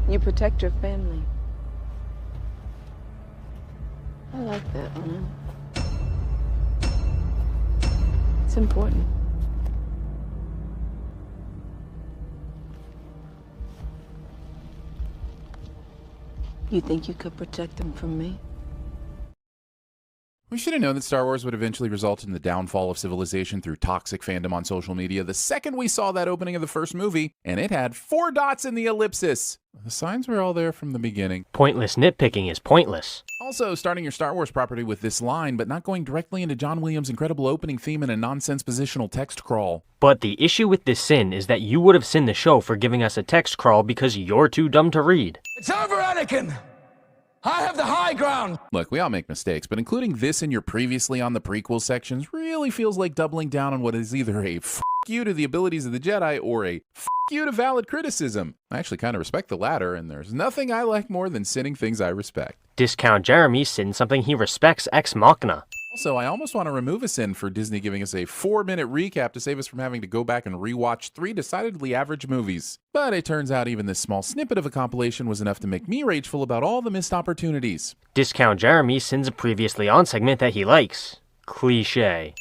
You protect your family. I like that, honor. It's important. You think you could protect them from me? We should have known that Star Wars would eventually result in the downfall of civilization through toxic fandom on social media the second we saw that opening of the first movie, and it had 4 dots in the ellipsis. The signs were all there from the beginning. Pointless nitpicking is pointless. Also, starting your Star Wars property with this line, but not going directly into John Williams' incredible opening theme in a nonsense positional text crawl. But the issue with this sin is that you would have sinned the show for giving us a text crawl because you're too dumb to read. It's over, Anakin! I have the high ground! Look, we all make mistakes, but including this in your previously on the prequel sections really feels like doubling down on what is either a f*** you to the abilities of the Jedi or a f*** you to valid criticism. I actually kind of respect the latter, and there's nothing I like more than sinning things I respect. Discount Jeremy sinned something he respects ex machina. Also, I almost want to remove a sin for Disney giving us a 4-minute recap to save us from having to go back and rewatch 3 decidedly average movies. But it turns out even this small snippet of a compilation was enough to make me rageful about all the missed opportunities. Discount Jeremy sins a previously on segment that he likes. Cliché.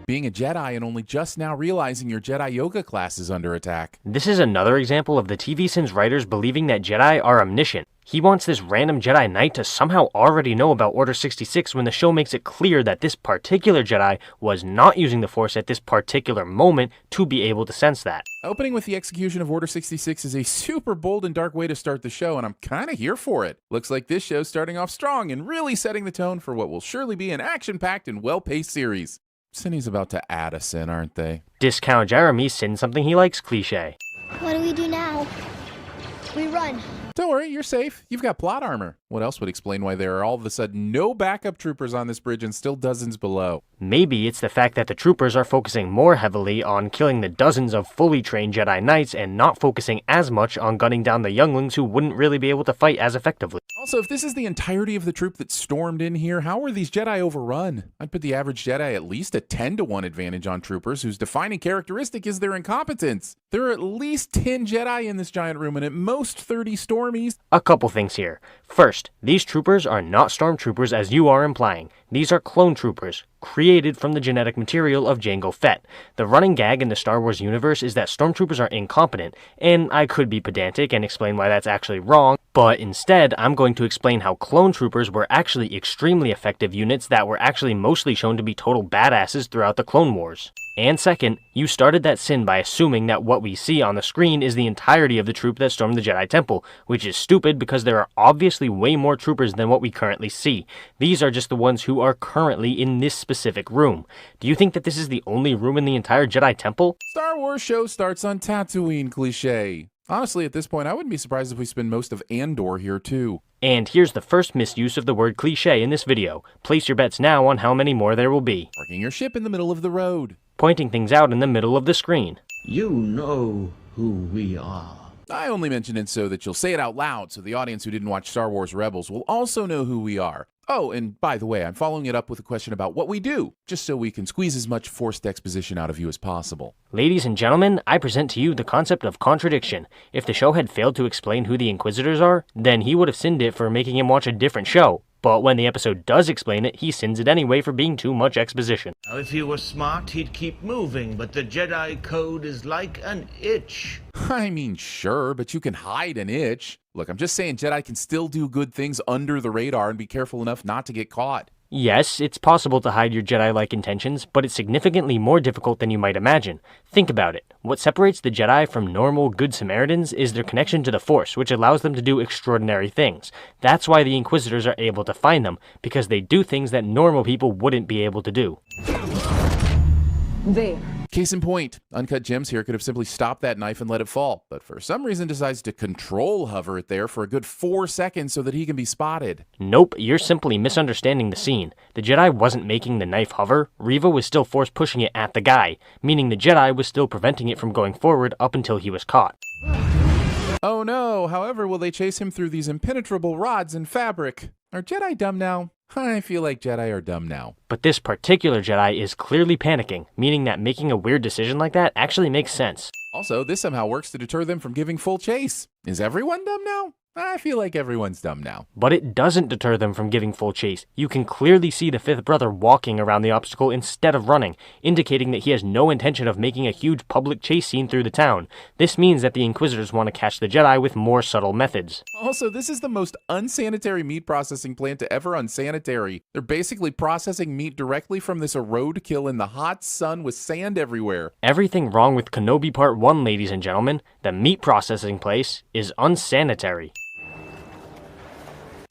Being a Jedi and only just now realizing your Jedi yoga class is under attack. This is another example of the TVSins writers believing that Jedi are omniscient. He wants this random Jedi Knight to somehow already know about Order 66 when the show makes it clear that this particular Jedi was not using the Force at this particular moment to be able to sense that. Opening with the execution of Order 66 is a super bold and dark way to start the show, and I'm kinda here for it. Looks like this show's starting off strong and really setting the tone for what will surely be an action-packed and well-paced series. Cindy's about to add a sin, aren't they? Discount Jeremy sinned something he likes cliché. What do we do now? We run. Don't worry, you're safe. You've got plot armor. What else would explain why there are all of a sudden no backup troopers on this bridge and still dozens below? Maybe it's the fact that the troopers are focusing more heavily on killing the dozens of fully trained Jedi Knights and not focusing as much on gunning down the younglings who wouldn't really be able to fight as effectively. Also, if this is the entirety of the troop that stormed in here, how were these Jedi overrun? I'd put the average Jedi at least a 10-to-1 advantage on troopers whose defining characteristic is their incompetence. There are at least 10 Jedi in this giant room and at most 30 Stormies. A couple things here. First, these troopers are not stormtroopers as you are implying. These are clone troopers, created from the genetic material of Jango Fett. The running gag in the Star Wars universe is that stormtroopers are incompetent, and I could be pedantic and explain why that's actually wrong, but instead I'm going to explain how clone troopers were actually extremely effective units that were actually mostly shown to be total badasses throughout the Clone Wars. And second, you started that sin by assuming that what we see on the screen is the entirety of the troop that stormed the Jedi Temple, which is stupid because there are obviously way more troopers than what we currently see. These are just the ones who are currently in this specific room. Do you think that this is the only room in the entire Jedi Temple? Star Wars show starts on Tatooine cliché. Honestly, at this point, I wouldn't be surprised if we spend most of Andor here too. And here's the first misuse of the word cliché in this video. Place your bets now on how many more there will be. Parking your ship in the middle of the road. Pointing things out in the middle of the screen. You know who we are. I only mention it so that you'll say it out loud so the audience who didn't watch Star Wars Rebels will also know who we are. Oh, and by the way, I'm following it up with a question about what we do, just so we can squeeze as much forced exposition out of you as possible. Ladies and gentlemen, I present to you the concept of contradiction. If the show had failed to explain who the Inquisitors are, then he would have sinned it for making him watch a different show. But when the episode does explain it, he sins it anyway for being too much exposition. Now, if he were smart, he'd keep moving, but the Jedi Code is like an itch. I mean, sure, but you can hide an itch. Look, I'm just saying Jedi can still do good things under the radar and be careful enough not to get caught. Yes, it's possible to hide your Jedi-like intentions, but it's significantly more difficult than you might imagine. Think about it. What separates the Jedi from normal Good Samaritans is their connection to the Force, which allows them to do extraordinary things. That's why the Inquisitors are able to find them, because they do things that normal people wouldn't be able to do. There. Case in point, Uncut Gems here could have simply stopped that knife and let it fall, but for some reason decides to control hover it there for a good 4 seconds so that he can be spotted. Nope, you're simply misunderstanding the scene. The Jedi wasn't making the knife hover, Reva was still force pushing it at the guy, meaning the Jedi was still preventing it from going forward up until he was caught. Oh no, however will they chase him through these impenetrable rods and fabric? Are Jedi dumb now? I feel like Jedi are dumb now. But this particular Jedi is clearly panicking, meaning that making a weird decision like that actually makes sense. Also, this somehow works to deter them from giving full chase. Is everyone dumb now? I feel like everyone's dumb now. But it doesn't deter them from giving full chase. You can clearly see the fifth brother walking around the obstacle instead of running, indicating that he has no intention of making a huge public chase scene through the town. This means that the Inquisitors want to catch the Jedi with more subtle methods. Also, this is the most unsanitary meat processing plant to ever unsanitary. They're basically processing meat directly from this roadkill in the hot sun with sand everywhere. Everything wrong with Kenobi Part 1, ladies and gentlemen. The meat processing place is unsanitary.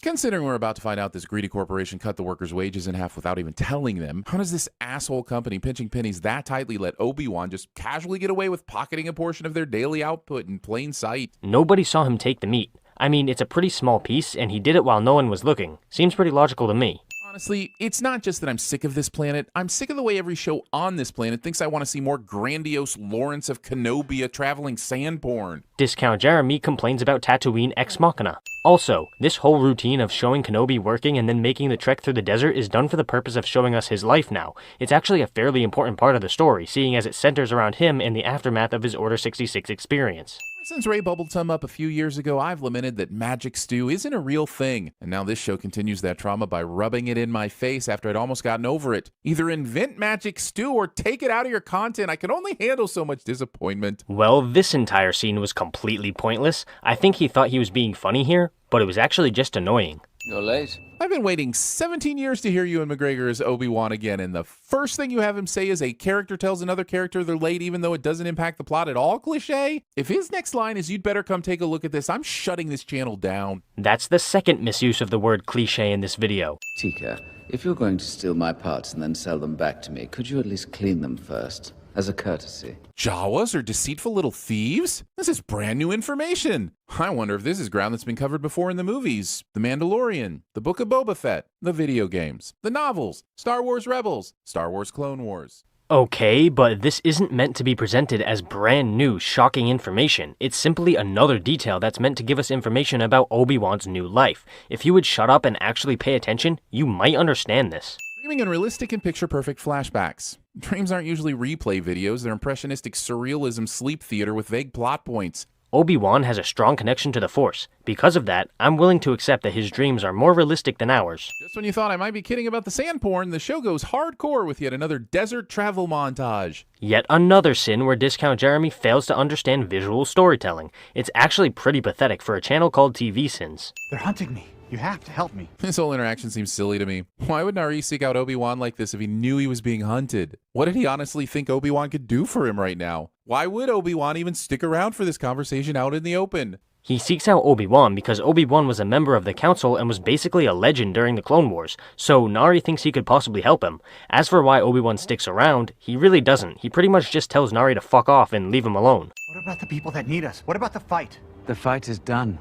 Considering we're about to find out this greedy corporation cut the workers' wages in half without even telling them, how does this asshole company pinching pennies that tightly let Obi-Wan just casually get away with pocketing a portion of their daily output in plain sight? Nobody saw him take the meat. I mean, it's a pretty small piece, and he did it while no one was looking. Seems pretty logical to me. Honestly, it's not just that I'm sick of this planet. I'm sick of the way every show on this planet thinks I want to see more grandiose Lawrence of Kenobia traveling sand porn. Discount Jeremy complains about Tatooine Ex Machina. Also, this whole routine of showing Kenobi working and then making the trek through the desert is done for the purpose of showing us his life now. It's actually a fairly important part of the story, seeing as it centers around him and the aftermath of his Order 66 experience. Since Ray bubbled some up a few years ago, I've lamented that magic stew isn't a real thing, and now this show continues that trauma by rubbing it in my face after I'd almost gotten over it. Either invent magic stew or take it out of your content. I can only handle so much disappointment. Well, this entire scene was completely pointless. I think he thought he was being funny here, but it was actually just annoying. You're late. I've been waiting 17 years to hear Ewan McGregor as Obi-Wan again, and the first thing you have him say is a character tells another character they're late even though it doesn't impact the plot at all cliché? If his next line is "you'd better come take a look at this," I'm shutting this channel down. That's the second misuse of the word cliché in this video. Tika, if you're going to steal my parts and then sell them back to me, could you at least clean them first? As a courtesy. Jawas are deceitful little thieves? This is brand new information. I wonder if this is ground that's been covered before in the movies. The Mandalorian, The Book of Boba Fett, the video games, the novels, Star Wars Rebels, Star Wars Clone Wars. Okay, but this isn't meant to be presented as brand new, shocking information. It's simply another detail that's meant to give us information about Obi-Wan's new life. If you would shut up and actually pay attention, you might understand this. Dreaming in realistic and picture-perfect flashbacks. Dreams aren't usually replay videos, they're impressionistic surrealism sleep theater with vague plot points. Obi-Wan has a strong connection to the Force. Because of that, I'm willing to accept that his dreams are more realistic than ours. Just when you thought I might be kidding about the sand porn, the show goes hardcore with yet another desert travel montage. Yet another sin where Discount Jeremy fails to understand visual storytelling. It's actually pretty pathetic for a channel called TVSins. They're hunting me. You have to help me. This whole interaction seems silly to me. Why would Nari seek out Obi-Wan like this if he knew he was being hunted? What did he honestly think Obi-Wan could do for him right now? Why would Obi-Wan even stick around for this conversation out in the open? He seeks out Obi-Wan because Obi-Wan was a member of the Council and was basically a legend during the Clone Wars, so Nari thinks he could possibly help him. As for why Obi-Wan sticks around, he really doesn't. He pretty much just tells Nari to fuck off and leave him alone. What about the people that need us? What about the fight? The fight is done.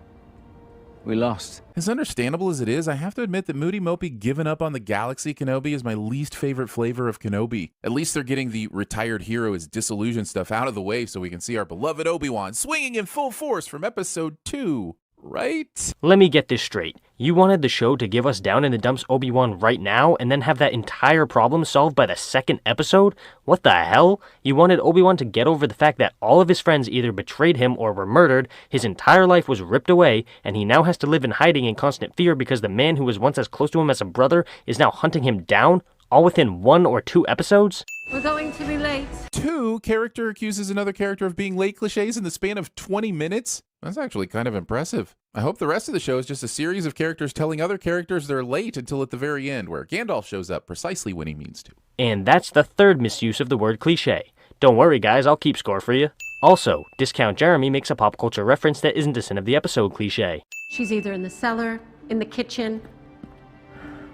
We lost. As understandable as it is, I have to admit that Moody Mopey giving up on the Galaxy Kenobi is my least favorite flavor of Kenobi. At least they're getting the retired hero is disillusioned stuff out of the way so we can see our beloved Obi-Wan swinging in full force from episode 2. Right? Let me get this straight. You wanted the show to give us down in the dumps Obi-Wan right now and then have that entire problem solved by the second episode? What the hell? You wanted Obi-Wan to get over the fact that all of his friends either betrayed him or were murdered, his entire life was ripped away, and he now has to live in hiding in constant fear because the man who was once as close to him as a brother is now hunting him down, all within 1 or 2 episodes? We're going to be late. 2 character accuses another character of being late cliches in the span of 20 minutes? That's actually kind of impressive. I hope the rest of the show is just a series of characters telling other characters they're late until at the very end, where Gandalf shows up precisely when he means to. And that's the third misuse of the word cliche. Don't worry guys, I'll keep score for you. Also, Discount Jeremy makes a pop culture reference that isn't a sin of the episode cliche. She's either in the cellar, in the kitchen,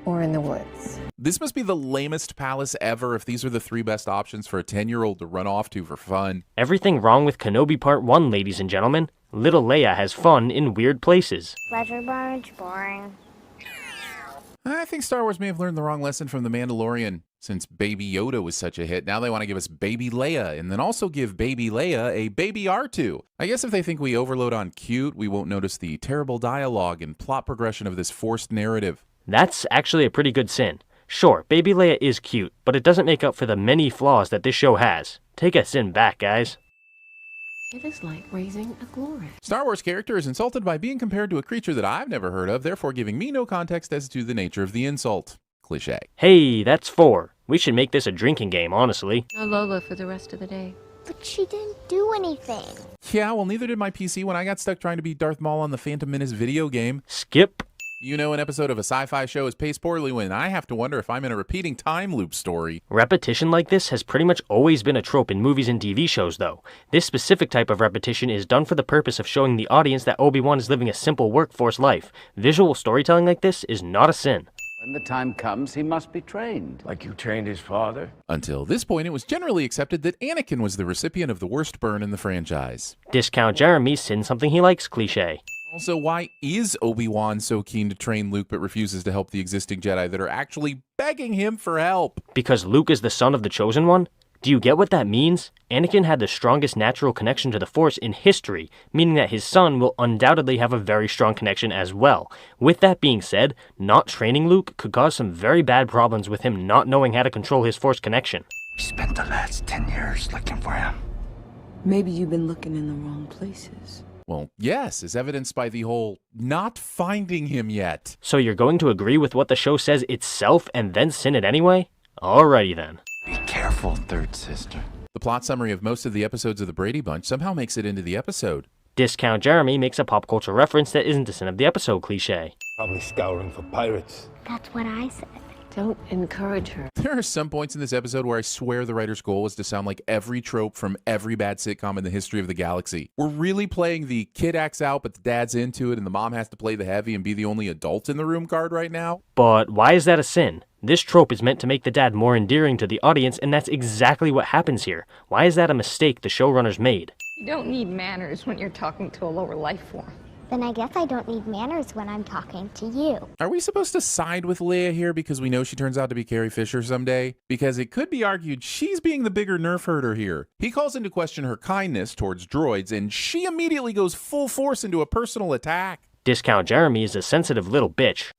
Or in the woods. This must be the lamest palace ever if these are the 3 best options for a 10-year-old to run off to for fun. Everything wrong with Kenobi Part 1, ladies and gentlemen. Little Leia has fun in weird places. Pleasure barge, boring. I think Star Wars may have learned the wrong lesson from The Mandalorian. Since Baby Yoda was such a hit, now they want to give us Baby Leia, and then also give Baby Leia a Baby R2. I guess if they think we overload on cute, we won't notice the terrible dialogue and plot progression of this forced narrative. That's actually a pretty good sin. Sure, Baby Leia is cute, but it doesn't make up for the many flaws that this show has. Take a sin back, guys. It is like raising a glory. Star Wars character is insulted by being compared to a creature that I've never heard of, therefore giving me no context as to the nature of the insult. Cliché. Hey, that's 4. We should make this a drinking game, honestly. No Lola for the rest of the day. But she didn't do anything. Yeah, well, neither did my PC when I got stuck trying to beat Darth Maul on the Phantom Menace video game. Skip. You know, an episode of a sci-fi show is paced poorly when I have to wonder if I'm in a repeating time loop story. Repetition like this has pretty much always been a trope in movies and TV shows, though. This specific type of repetition is done for the purpose of showing the audience that Obi-Wan is living a simple workforce life. Visual storytelling like this is not a sin. When the time comes, he must be trained. Like you trained his father? Until this point, it was generally accepted that Anakin was the recipient of the worst burn in the franchise. Discount Jeremy sins something he likes cliché. Also, why is Obi-Wan so keen to train Luke but refuses to help the existing Jedi that are actually begging him for help? Because Luke is the son of the Chosen One? Do you get what that means? Anakin had the strongest natural connection to the Force in history, meaning that his son will undoubtedly have a very strong connection as well. With that being said, not training Luke could cause some very bad problems with him not knowing how to control his Force connection. We spent the last 10 years looking for him. Maybe you've been looking in the wrong places. Well, yes, as evidenced by the whole not finding him yet. So you're going to agree with what the show says itself and then sin it anyway? Alrighty then. Be careful, third sister. The plot summary of most of the episodes of the Brady Bunch somehow makes it into the episode. Discount Jeremy makes a pop culture reference that isn't a sin of the episode cliché. Probably scouring for pirates. That's what I said. Don't encourage her. There are some points in this episode where I swear the writer's goal was to sound like every trope from every bad sitcom in the history of the galaxy. We're really playing the kid acts out but the dad's into it and the mom has to play the heavy and be the only adult in the room card right now. But why is that a sin? This trope is meant to make the dad more endearing to the audience, and that's exactly what happens here. Why is that a mistake the showrunners made? You don't need manners when you're talking to a lower life form. Then I guess I don't need manners when I'm talking to you. Are we supposed to side with Leia here because we know she turns out to be Carrie Fisher someday? Because it could be argued she's being the bigger nerf herder here. He calls into question her kindness towards droids, and she immediately goes full force into a personal attack. Discount Jeremy is a sensitive little bitch.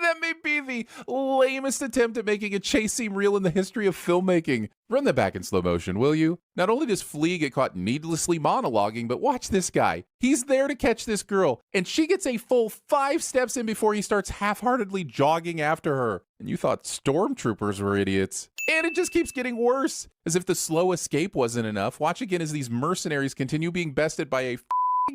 That may be the lamest attempt at making a chase seem real in the history of filmmaking. Run that back in slow motion, will you? Not only does Flea get caught needlessly monologuing, but watch this guy. He's there to catch this girl, and she gets a full 5 steps in before he starts half-heartedly jogging after her. And you thought stormtroopers were idiots. And it just keeps getting worse. As if the slow escape wasn't enough, watch again as these mercenaries continue being bested by a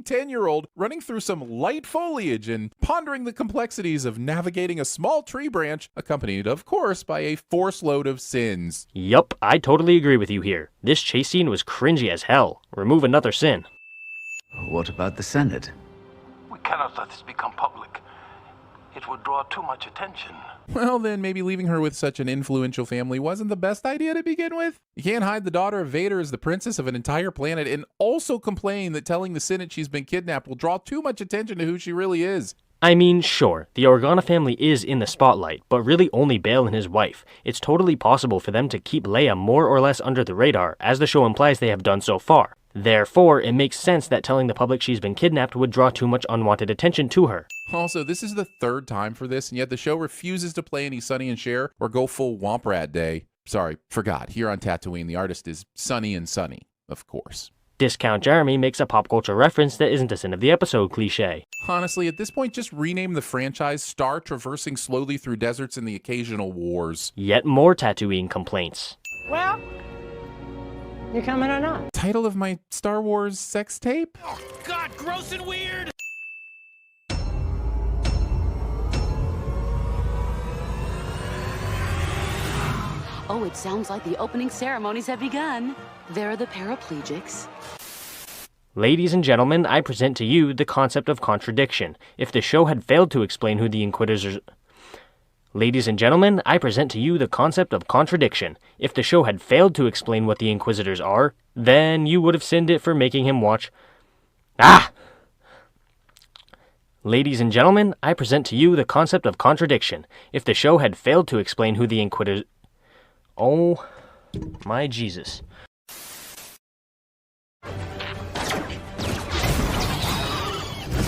10-year-old running through some light foliage and pondering the complexities of navigating a small tree branch, accompanied, of course, by a force load of sins. Yup, I totally agree with you here. This chase scene was cringy as hell. Remove another sin. What about the Senate? We cannot let this become public. It would draw too much attention. Well, then maybe leaving her with such an influential family wasn't the best idea to begin with. You can't hide the daughter of Vader as the princess of an entire planet and also complain that telling the Senate she's been kidnapped will draw too much attention to who she really is. I mean, sure, the Organa family is in the spotlight, but really only Bail and his wife. It's totally possible for them to keep Leia more or less under the radar, as the show implies they have done so far. Therefore, it makes sense that telling the public she's been kidnapped would draw too much unwanted attention to her. Also, this is the 3rd time for this, and yet the show refuses to play any Sonny and Cher or go full Womp Rat Day. Sorry, forgot. Here on Tatooine, the artist is Sonny and Sonny, of course. Discount Jeremy makes a pop culture reference that isn't a sin of the episode cliché. Honestly, at this point, just rename the franchise Star Traversing Slowly Through Deserts and the Occasional Wars. Yet more Tatooine complaints. Well, you coming or not? Title of my Star Wars sex tape? Oh, God, gross and weird! Oh, it sounds like the opening ceremonies have begun. There are the paraplegics. Ladies and gentlemen, I present to you the concept of contradiction. If the show had failed to explain who the Inquisitors... Ladies and gentlemen, I present to you the concept of contradiction. If the show had failed to explain what the Inquisitors are, then you would have sinned it for making him watch... Ladies and gentlemen, I present to you the concept of contradiction. If the show had failed to explain who the Inquisitors... Oh, my Jesus.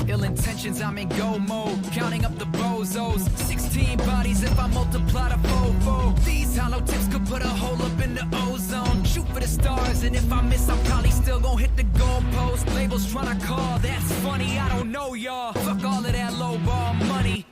Ill intentions, I'm in go mode, counting up the bozos. 16 bodies if I multiply the fofo. These hollow tips could put a hole up in the ozone. Shoot for the stars post. And if I miss, I'm probably still gonna hit the goalpost. Labels tryna call, that's funny, I don't know y'all. Fuck all of that low ball money.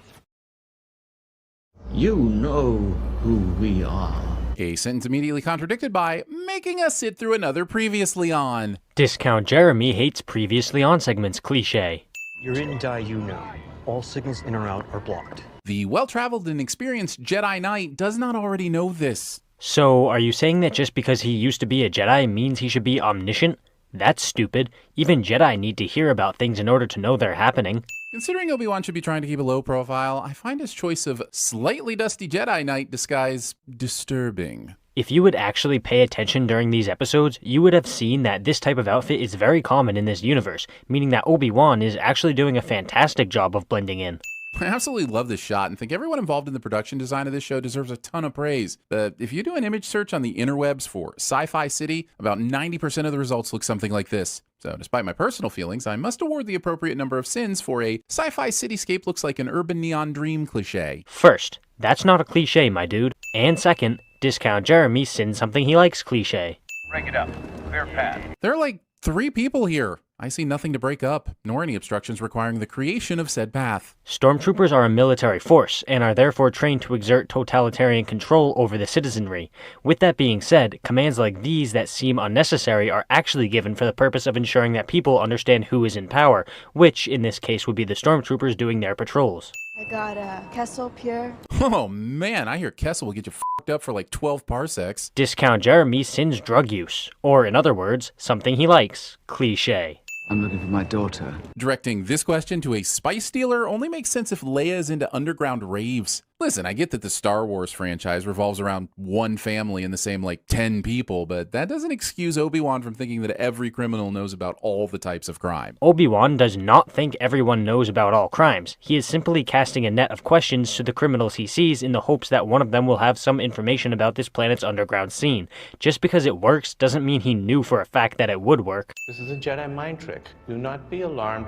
You know who we are. A sentence immediately contradicted by making us sit through another Previously On. Discount Jeremy hates Previously On segments cliche. You're in Die You Know. All signals in or out are blocked. The well-traveled and experienced Jedi Knight does not already know this. So, are you saying that just because he used to be a Jedi means he should be omniscient? That's stupid. Even Jedi need to hear about things in order to know they're happening. Considering Obi-Wan should be trying to keep a low profile, I find his choice of slightly dusty Jedi Knight disguise disturbing. If you would actually pay attention during these episodes, you would have seen that this type of outfit is very common in this universe, meaning that Obi-Wan is actually doing a fantastic job of blending in. I absolutely love this shot and think everyone involved in the production design of this show deserves a ton of praise. But if you do an image search on the interwebs for Sci-Fi City, about 90% of the results look something like this. So despite my personal feelings, I must award the appropriate number of sins for a sci-fi cityscape looks like an urban neon dream cliche. First, that's not a cliche, my dude. And second, Discount Jeremy sins something he likes cliche. Break it up. Clear path. There are like 3 people here. I see nothing to break up, nor any obstructions requiring the creation of said path. Stormtroopers are a military force, and are therefore trained to exert totalitarian control over the citizenry. With that being said, commands like these that seem unnecessary are actually given for the purpose of ensuring that people understand who is in power, which in this case would be the Stormtroopers doing their patrols. I got Kessel Pure. Oh man, I hear Kessel will get you f***ed up for like 12 parsecs. Discount Jeremy sins drug use, or in other words, something he likes, cliche. I'm looking for my daughter. Directing this question to a spice dealer only makes sense if Leia is into underground raves. Listen, I get that the Star Wars franchise revolves around one family and the same like 10 people, but that doesn't excuse Obi-Wan from thinking that every criminal knows about all the types of crime. Obi-Wan does not think everyone knows about all crimes. He is simply casting a net of questions to the criminals he sees in the hopes that one of them will have some information about this planet's underground scene. Just because it works doesn't mean he knew for a fact that it would work. This is a Jedi mind trick. Do not be alarmed.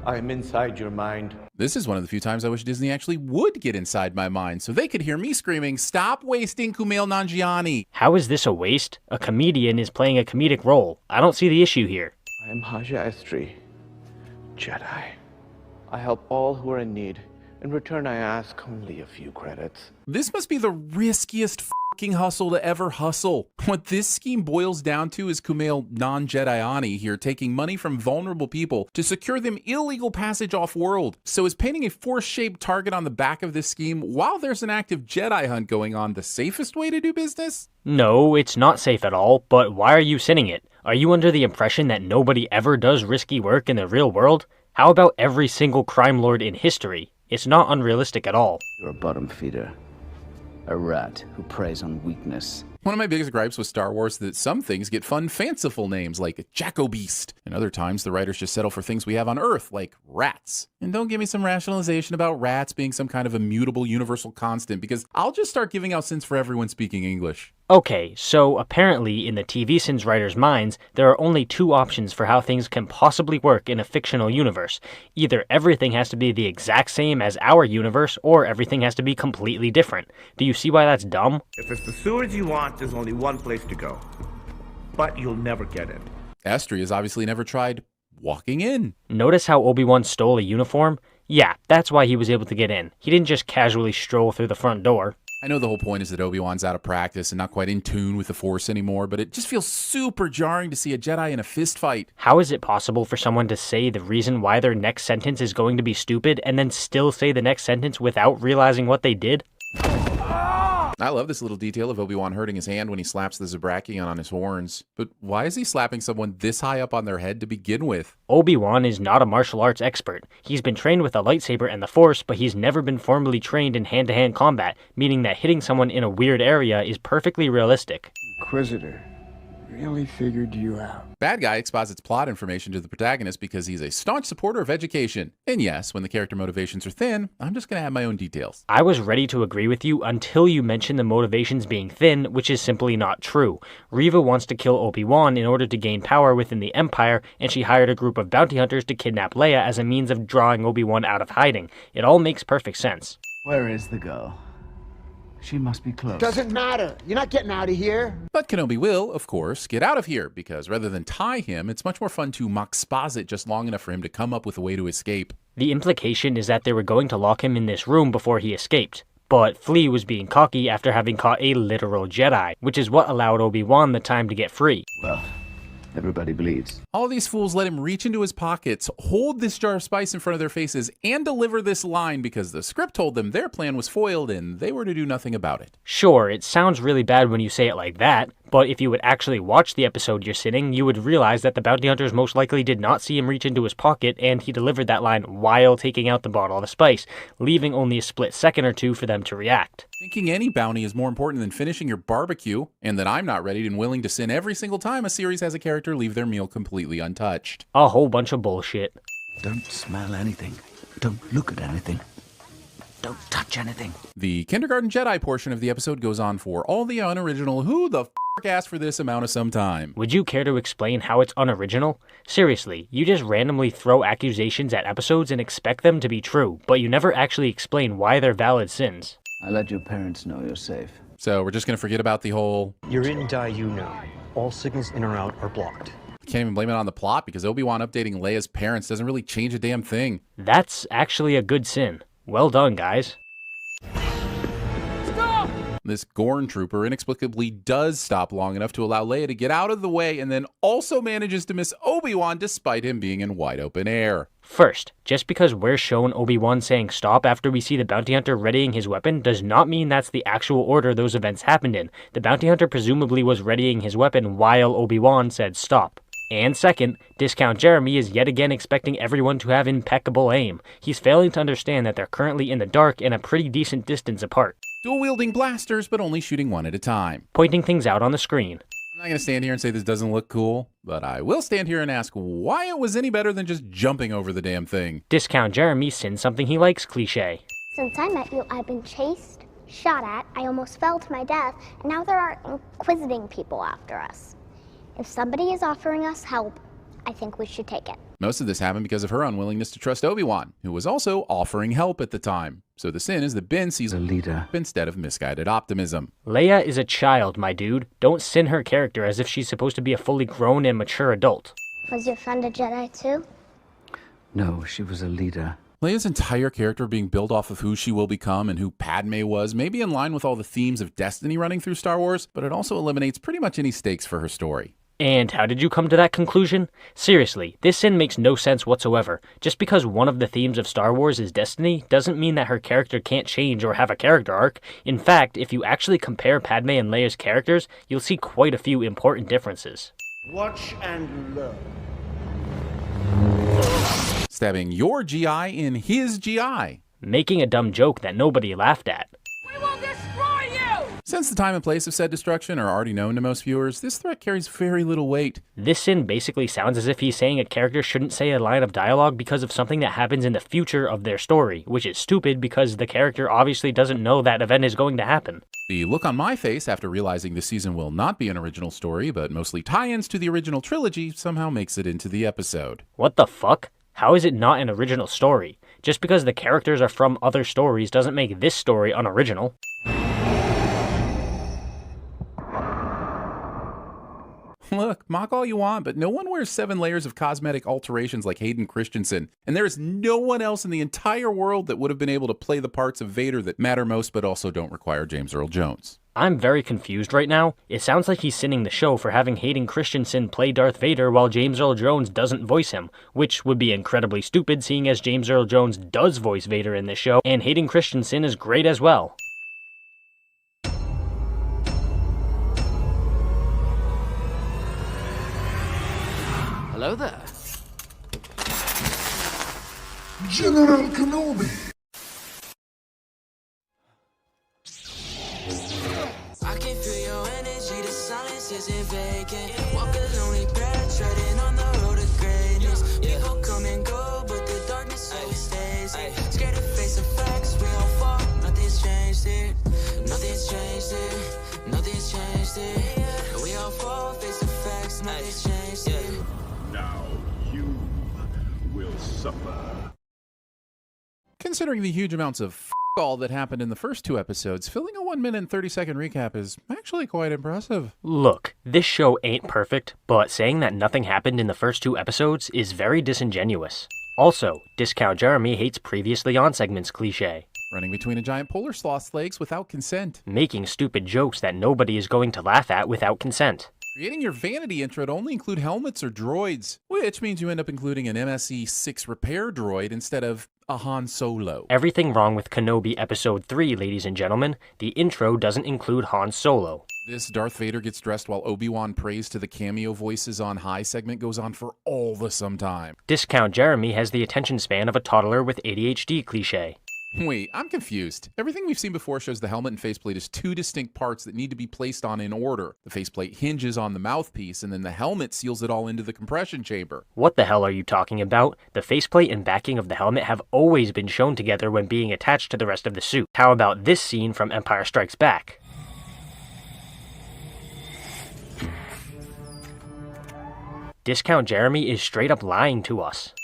I am inside your mind. This is one of the few times I wish Disney actually would get inside my mind so they could hear me screaming, "Stop wasting Kumail Nanjiani!" How is this a waste? A comedian is playing a comedic role. I don't see the issue here. I am Haja Estri, Jedi. I help all who are in need. In return, I ask only a few credits. This must be the riskiest f***ing hustle to ever hustle. What this scheme boils down to is Kumail non-Jediani here taking money from vulnerable people to secure them illegal passage off-world. So is painting a force-shaped target on the back of this scheme while there's an active Jedi hunt going on the safest way to do business? No, it's not safe at all, but why are you sinning it? Are you under the impression that nobody ever does risky work in the real world? How about every single crime lord in history? It's not unrealistic at all. You're a bottom feeder. A rat who preys on weakness. One of my biggest gripes with Star Wars is that some things get fun, fanciful names like Jacko-Beast. And other times, the writers just settle for things we have on Earth, like rats. And don't give me some rationalization about rats being some kind of immutable universal constant, because I'll just start giving out sins for everyone speaking English. Okay, so apparently in the TVSins writers' minds, there are only 2 options for how things can possibly work in a fictional universe. Either everything has to be the exact same as our universe, or everything has to be completely different. Do you see why that's dumb? If it's the sewers you want, there's only one place to go. But you'll never get it. Estri has obviously never tried walking in. Notice how Obi-Wan stole a uniform? Yeah, that's why he was able to get in. He didn't just casually stroll through the front door. I know the whole point is that Obi-Wan's out of practice and not quite in tune with the Force anymore, but it just feels super jarring to see a Jedi in a fist fight. How is it possible for someone to say the reason why their next sentence is going to be stupid and then still say the next sentence without realizing what they did? I love this little detail of Obi-Wan hurting his hand when he slaps the Zabrakian on his horns. But why is he slapping someone this high up on their head to begin with? Obi-Wan is not a martial arts expert. He's been trained with a lightsaber and the Force, but he's never been formally trained in hand-to-hand combat, meaning that hitting someone in a weird area is perfectly realistic. Inquisitor, really figured you out. Bad guy exposits plot information to the protagonist because he's a staunch supporter of education. And yes, when the character motivations are thin, I'm just gonna have my own details. I was ready to agree with you until you mentioned the motivations being thin, which is simply not true. Reva wants to kill Obi-Wan in order to gain power within the Empire, and she hired a group of bounty hunters to kidnap Leia as a means of drawing Obi-Wan out of hiding. It all makes perfect sense. Where is the girl? She must be close. Doesn't matter. You're not getting out of here. But Kenobi will, of course, get out of here, because rather than tie him, it's much more fun to exposit just long enough for him to come up with a way to escape. The implication is that they were going to lock him in this room before he escaped. But Flea was being cocky after having caught a literal Jedi, which is what allowed Obi-Wan the time to get free. Well, everybody bleeds. All these fools let him reach into his pockets, hold this jar of spice in front of their faces, and deliver this line because the script told them their plan was foiled and they were to do nothing about it. Sure, it sounds really bad when you say it like that, but if you would actually watch the episode you're sitting, you would realize that the bounty hunters most likely did not see him reach into his pocket, and he delivered that line while taking out the bottle of spice, leaving only a split second or two for them to react. Thinking any bounty is more important than finishing your barbecue, and that I'm not ready and willing to sin every single time a series has a character leave their meal completely untouched. A whole bunch of bullshit. Don't smell anything. Don't look at anything. Don't touch anything. The Kindergarten Jedi portion of the episode goes on for all the unoriginal who the f*** asked for this amount of some time. Would you care to explain how it's unoriginal? Seriously, you just randomly throw accusations at episodes and expect them to be true, but you never actually explain why they're valid sins. I let your parents know you're safe. So we're just going to forget about the whole... You're in die, you know. All signals in or out are blocked. Can't even blame it on the plot because Obi-Wan updating Leia's parents doesn't really change a damn thing. That's actually a good sin. Well done, guys. Stop! This GAWNE trooper inexplicably does stop long enough to allow Leia to get out of the way and then also manages to miss Obi-Wan despite him being in wide open air. First, just because we're shown Obi-Wan saying stop after we see the bounty hunter readying his weapon does not mean that's the actual order those events happened in. The bounty hunter presumably was readying his weapon while Obi-Wan said stop. And second, Discount Jeremy is yet again expecting everyone to have impeccable aim. He's failing to understand that they're currently in the dark and a pretty decent distance apart. Dual-wielding blasters, but only shooting one at a time. Pointing things out on the screen. I'm not going to stand here and say this doesn't look cool, but I will stand here and ask why it was any better than just jumping over the damn thing. Discount Jeremy sins something he likes cliche. Since I met you, I've been chased, shot at, I almost fell to my death, and now there are inquisiting people after us. If somebody is offering us help, I think we should take it. Most of this happened because of her unwillingness to trust Obi-Wan, who was also offering help at the time. So the sin is that Ben sees a leader instead of misguided optimism. Leia is a child, my dude. Don't sin her character as if she's supposed to be a fully grown and mature adult. Was your friend a Jedi too? No, she was a leader. Leia's entire character being built off of who she will become and who Padme was may be in line with all the themes of destiny running through Star Wars, but it also eliminates pretty much any stakes for her story. And how did you come to that conclusion? Seriously, this sin makes no sense whatsoever. Just because one of the themes of Star Wars is destiny doesn't mean that her character can't change or have a character arc. In fact, if you actually compare Padme and Leia's characters, you'll see quite a few important differences. Watch and learn. Stabbing your GI in his GI. Making a dumb joke that nobody laughed at. We will destroy you! Since the time and place of said destruction are already known to most viewers, this threat carries very little weight. This sin basically sounds as if he's saying a character shouldn't say a line of dialogue because of something that happens in the future of their story, which is stupid because the character obviously doesn't know that event is going to happen. The look on my face after realizing this season will not be an original story, but mostly tie-ins to the original trilogy, somehow makes it into the episode. What the fuck? How is it not an original story? Just because the characters are from other stories doesn't make this story unoriginal. Look, mock all you want, but no one wears 7 layers of cosmetic alterations like Hayden Christensen, and there is no one else in the entire world that would have been able to play the parts of Vader that matter most but also don't require James Earl Jones. I'm very confused right now. It sounds like he's sinning the show for having Hayden Christensen play Darth Vader while James Earl Jones doesn't voice him, which would be incredibly stupid seeing as James Earl Jones does voice Vader in this show, and Hayden Christensen is great as well. Hello there. General Kenobi! I can feel your energy, the silence isn't vacant. Walk a lonely path, treading on the road of greatness. People come and go, but the darkness always stays here. Scared to face the facts, we all fall. Nothing's changed here. Nothing's changed here. Nothing's changed here. We all fall, face the facts, nothing's changed here. Now you will suffer. Considering the huge amounts of all that happened in the first 2 episodes, filling a 1 minute and 30-second recap is actually quite impressive. Look, this show ain't perfect, but saying that nothing happened in the first 2 episodes is very disingenuous. Also, Discount Jeremy hates previously on segments cliche. Running between a giant polar sloth's legs without consent. Making stupid jokes that nobody is going to laugh at without consent. Creating your vanity intro to only include helmets or droids, which means you end up including an MSE-6 repair droid instead of a Han Solo. Everything wrong with Kenobi Episode 3, ladies and gentlemen. The intro doesn't include Han Solo. This Darth Vader gets dressed while Obi-Wan prays to the cameo voices on high segment goes on for all the some time. Discount Jeremy has the attention span of a toddler with ADHD cliche. Wait, I'm confused. Everything we've seen before shows the helmet and faceplate as 2 distinct parts that need to be placed on in order. The faceplate hinges on the mouthpiece, and then the helmet seals it all into the compression chamber. What the hell are you talking about? The faceplate and backing of the helmet have always been shown together when being attached to the rest of the suit. How about this scene from Empire Strikes Back? Discount Jeremy is straight up lying to us.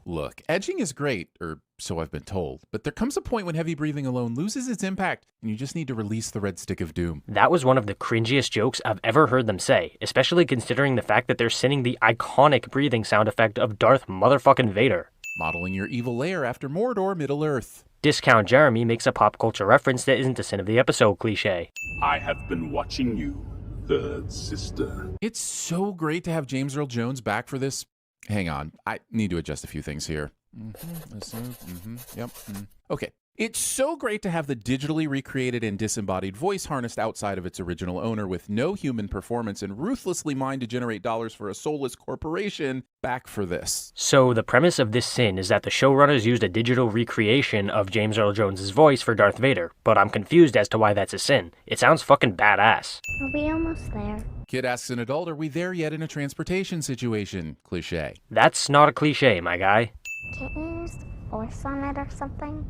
Look, edging is great, or so I've been told, but there comes a point when heavy breathing alone loses its impact, and you just need to release the red stick of doom. That was one of the cringiest jokes I've ever heard them say, especially considering the fact that they're sending the iconic breathing sound effect of Darth motherfucking Vader. Modeling your evil lair after Mordor, Middle-earth. Discount Jeremy makes a pop culture reference that isn't a sin of the episode cliche. I have been watching you, third sister. It's so great to have James Earl Jones back for this. Hang on, I need to adjust a few things here. Okay. It's so great to have the digitally recreated and disembodied voice harnessed outside of its original owner with no human performance and ruthlessly mined to generate dollars for a soulless corporation back for this. So the premise of this sin is that the showrunners used a digital recreation of James Earl Jones' voice for Darth Vader, but I'm confused as to why that's a sin. It sounds fucking badass. Are we almost there? Kid asks an adult, are we there yet in a transportation situation? Cliche. That's not a cliche, my guy. Can't you use force on it or something?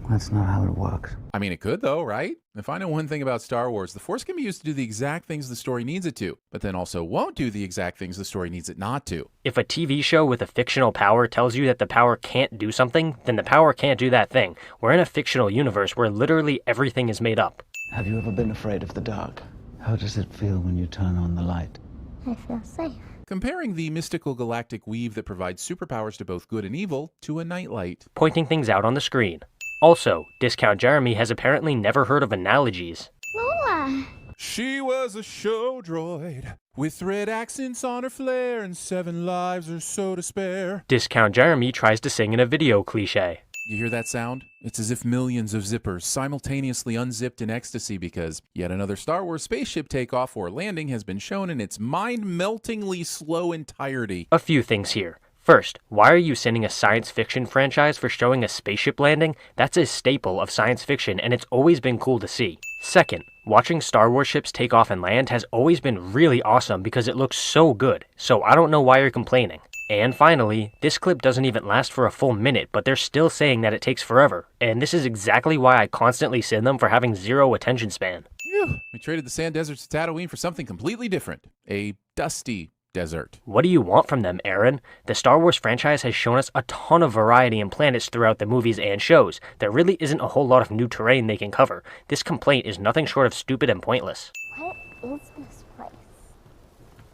That's not how it works. I mean, it could though, right? If I know one thing about Star Wars, the Force can be used to do the exact things the story needs it to, but then also won't do the exact things the story needs it not to. If a TV show with a fictional power tells you that the power can't do something, then the power can't do that thing. We're in a fictional universe where literally everything is made up. Have you ever been afraid of the dark? How does it feel when you turn on the light? I feel safe. Comparing the mystical galactic weave that provides superpowers to both good and evil to a nightlight. Pointing things out on the screen. Also, Discount Jeremy has apparently never heard of analogies. Lola! She was a show droid with red accents on her flair and 7 lives or so to spare. Discount Jeremy tries to sing in a video cliche. You hear that sound? It's as if millions of zippers simultaneously unzipped in ecstasy because yet another Star Wars spaceship takeoff or landing has been shown in its mind-meltingly slow entirety. A few things here. First, why are you sending a science fiction franchise for showing a spaceship landing? That's a staple of science fiction, and it's always been cool to see. Second, watching Star Wars ships take off and land has always been really awesome because it looks so good, so I don't know why you're complaining. And finally, this clip doesn't even last for a full minute, but they're still saying that it takes forever, and this is exactly why I constantly send them for having zero attention span. Phew. We traded the sand deserts to Tatooine for something completely different. A dusty desert. What do you want from them, Aaron? The Star Wars franchise has shown us a ton of variety in planets throughout the movies and shows. There really isn't a whole lot of new terrain they can cover. This complaint is nothing short of stupid and pointless. What is this place?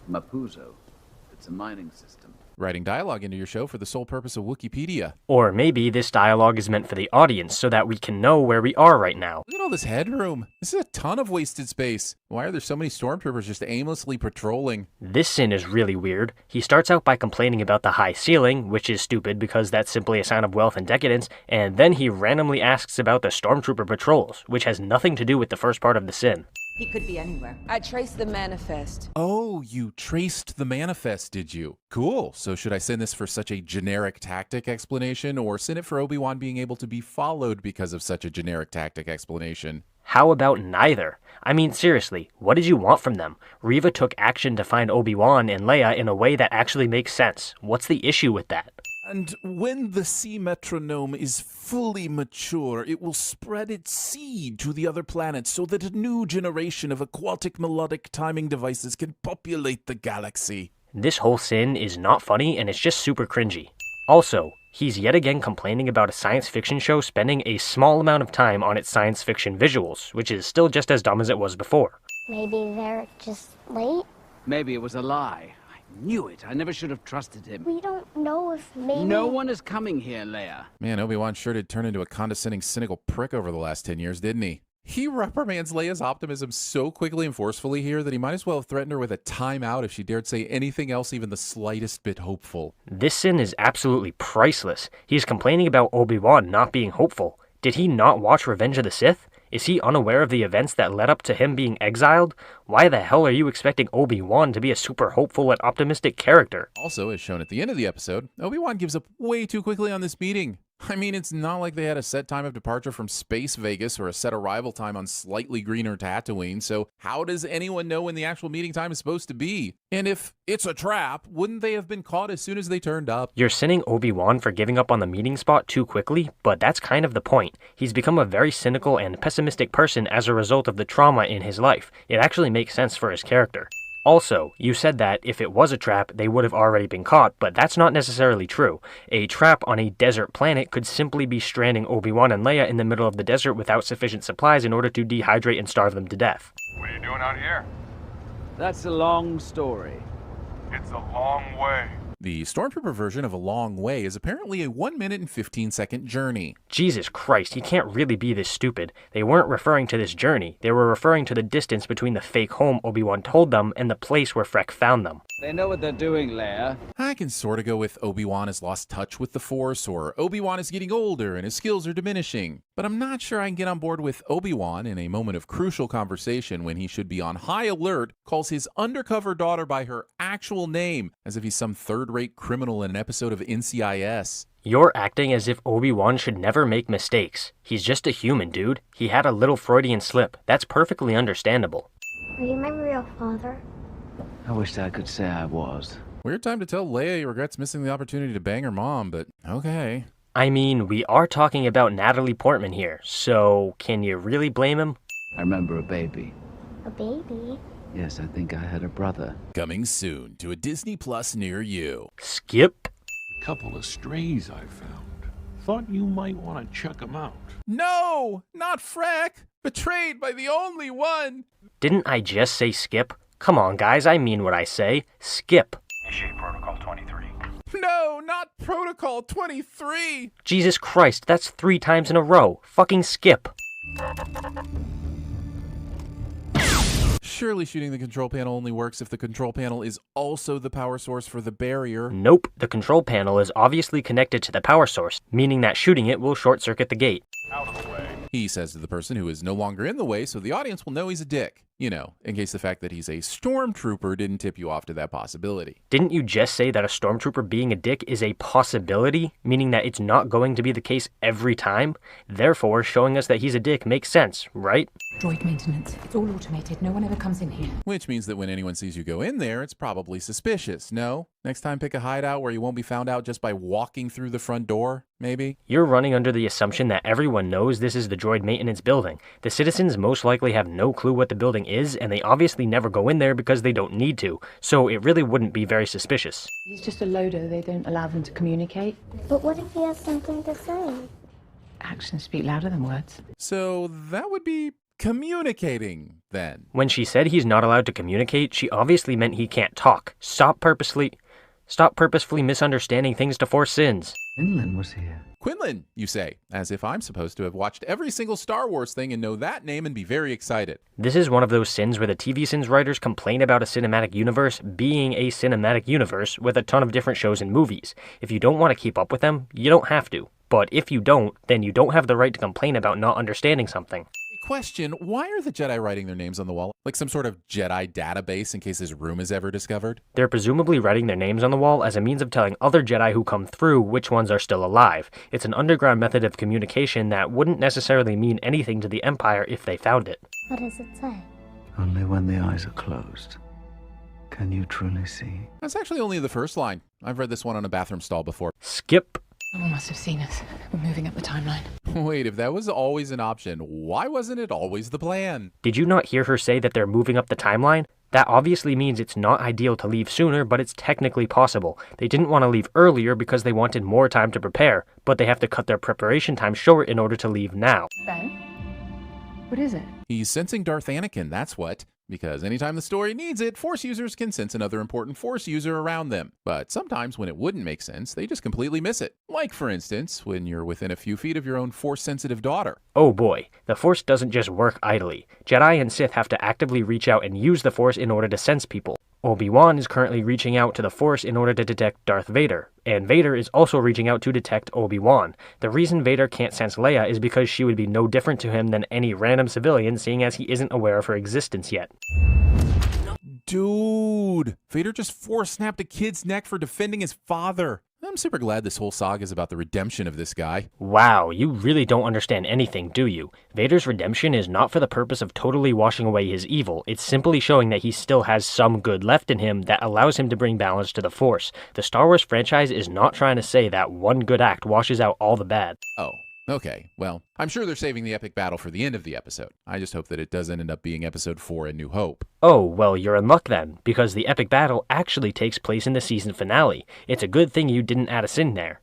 Mapuzo. It's a mining system. Writing dialogue into your show for the sole purpose of Wikipedia. Or maybe this dialogue is meant for the audience so that we can know where we are right now. Look at all this headroom. This is a ton of wasted space. Why are there so many stormtroopers just aimlessly patrolling? This sin is really weird. He starts out by complaining about the high ceiling, which is stupid because that's simply a sign of wealth and decadence, and then he randomly asks about the stormtrooper patrols, which has nothing to do with the first part of the sin. He could be anywhere. I traced the manifest. Oh, you traced the manifest, did you? Cool. So should I send this for such a generic tactic explanation, or send it for Obi-Wan being able to be followed because of such a generic tactic explanation? How about neither? I mean, seriously, what did you want from them? Reva took action to find Obi-Wan and Leia in a way that actually makes sense. What's the issue with that? And when the sea metronome is fully mature, it will spread its seed to the other planets so that a new generation of aquatic melodic timing devices can populate the galaxy. This whole sin is not funny and it's just super cringy. Also, He's yet again complaining about a science fiction show spending a small amount of time on its science fiction visuals, which is still just as dumb as it was before. Maybe they're just late? Maybe it was a lie. I knew it. I never should have trusted him. We don't know if maybe... No one is coming here, Leia. Man, Obi-Wan sure did turn into a condescending, cynical prick over the last 10 years, didn't he? He reprimands Leia's optimism so quickly and forcefully here that he might as well have threatened her with a timeout if she dared say anything else even the slightest bit hopeful. This sin is absolutely priceless. He's complaining about Obi-Wan not being hopeful. Did he not watch Revenge of the Sith? Is he unaware of the events that led up to him being exiled? Why the hell are you expecting Obi-Wan to be a super hopeful and optimistic character? Also, as shown at the end of the episode, Obi-Wan gives up way too quickly on this meeting. I mean, it's not like they had a set time of departure from Space Vegas or a set arrival time on slightly greener Tatooine, so how does anyone know when the actual meeting time is supposed to be? And if it's a trap, wouldn't they have been caught as soon as they turned up? You're sinning Obi-Wan for giving up on the meeting spot too quickly, but that's kind of the point. He's become a very cynical and pessimistic person as a result of the trauma in his life. It actually makes sense for his character. Also, you said that if it was a trap, they would have already been caught, but that's not necessarily true. A trap on a desert planet could simply be stranding Obi-Wan and Leia in the middle of the desert without sufficient supplies in order to dehydrate and starve them to death. What are you doing out here? That's a long story. It's a long way. The Stormtrooper version of A Long Way is apparently a 1 minute and 15-second journey. Jesus Christ, he can't really be this stupid. They weren't referring to this journey. They were referring to the distance between the fake home Obi-Wan told them and the place where Freck found them. They know what they're doing, Leia. I can sort of go with Obi-Wan has lost touch with the Force, or Obi-Wan is getting older and his skills are diminishing. But I'm not sure I can get on board with Obi-Wan in a moment of crucial conversation when he should be on high alert, calls his undercover daughter by her actual name, as if he's some third-rate criminal in an episode of NCIS. You're acting as if Obi-Wan should never make mistakes. He's just a human, dude. He had a little Freudian slip. That's perfectly understandable. Are you my real father? I wish I could say I was. Weird time to tell Leia he regrets missing the opportunity to bang her mom, but okay. I mean, we are talking about Natalie Portman here, so can you really blame him? I remember a baby. A baby? Yes, I think I had a brother. Coming soon to a Disney Plus near you. Skip. A couple of strays I found. Thought you might want to check them out. No! Not Freck! Betrayed by the only one! Didn't I just say skip? Come on, guys, I mean what I say. Skip. Initiate Protocol 23. No, not Protocol 23! Jesus Christ, that's 3 times in a row. Fucking skip. Surely shooting the control panel only works if the control panel is also the power source for the barrier. Nope, the control panel is obviously connected to the power source, meaning that shooting it will short-circuit the gate. Out of the way. He says to the person who is no longer in the way, so the audience will know he's a dick. You know, in case the fact that he's a stormtrooper didn't tip you off to that possibility. Didn't you just say that a stormtrooper being a dick is a possibility, meaning that it's not going to be the case every time? Therefore, showing us that he's a dick makes sense, right? Droid maintenance. It's all automated. No one ever comes in here. Which means that when anyone sees you go in there, it's probably suspicious, no? Next time pick a hideout where you won't be found out just by walking through the front door, maybe? You're running under the assumption that everyone knows this is the droid maintenance building. The citizens most likely have no clue what the building is, and they obviously never go in there because they don't need to, so it really wouldn't be very suspicious. He's just a loader. They don't allow them to communicate. But what if he has something to say? Actions speak louder than words. So that would be communicating, then. When she said he's not allowed to communicate, she obviously meant he can't talk. Stop purposefully misunderstanding things to force sins. Quinlan was here. Quinlan, you say, as if I'm supposed to have watched every single Star Wars thing and know that name and be very excited. This is one of those sins where the TVSins writers complain about a cinematic universe being a cinematic universe with a ton of different shows and movies. If you don't want to keep up with them, you don't have to. But if you don't, then you don't have the right to complain about not understanding something. Question, why are the Jedi writing their names on the wall? Like some sort of Jedi database in case his room is ever discovered? They're presumably writing their names on the wall as a means of telling other Jedi who come through which ones are still alive. It's an underground method of communication that wouldn't necessarily mean anything to the Empire if they found it. What does it say? Only when the eyes are closed. Can you truly see? That's actually only the first line. I've read this one on a bathroom stall before. Skip. Someone must have seen us. We're moving up the timeline. Wait, if that was always an option, why wasn't it always the plan? Did you not hear her say that they're moving up the timeline? That obviously means it's not ideal to leave sooner, but it's technically possible. They didn't want to leave earlier because they wanted more time to prepare, but they have to cut their preparation time short in order to leave now. Ben? What is it? He's sensing Darth Anakin, that's what. Because anytime the story needs it, Force users can sense another important Force user around them. But sometimes when it wouldn't make sense, they just completely miss it. Like, for instance, when you're within a few feet of your own Force-sensitive daughter. Oh boy, the Force doesn't just work idly. Jedi and Sith have to actively reach out and use the Force in order to sense people. Obi-Wan is currently reaching out to the Force in order to detect Darth Vader, and Vader is also reaching out to detect Obi-Wan. The reason Vader can't sense Leia is because she would be no different to him than any random civilian, seeing as he isn't aware of her existence yet. Dude, Vader just Force-snapped a kid's neck for defending his father. I'm super glad this whole saga is about the redemption of this guy. Wow, you really don't understand anything, do you? Vader's redemption is not for the purpose of totally washing away his evil. It's simply showing that he still has some good left in him that allows him to bring balance to the Force. The Star Wars franchise is not trying to say that one good act washes out all the bad. Oh. Okay, well, I'm sure they're saving the epic battle for the end of the episode. I just hope that it doesn't end up being episode 4 in New Hope. Oh, well, you're in luck then, because the epic battle actually takes place in the season finale. It's a good thing you didn't add a sin there.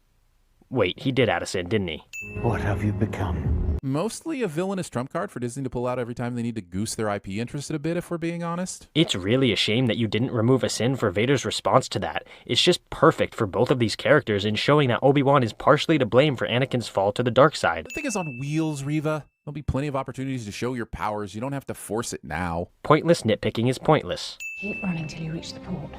Wait, he did add a sin, didn't he? What have you become? Mostly a villainous trump card for Disney to pull out every time they need to goose their IP interest a bit, if we're being honest. It's really a shame that you didn't remove a sin for Vader's response to that. It's just perfect for both of these characters in showing that Obi-Wan is partially to blame for Anakin's fall to the dark side. The thing is on wheels, Reva. There'll be plenty of opportunities to show your powers. You don't have to force it now. Pointless nitpicking is pointless. Keep running till you reach the port.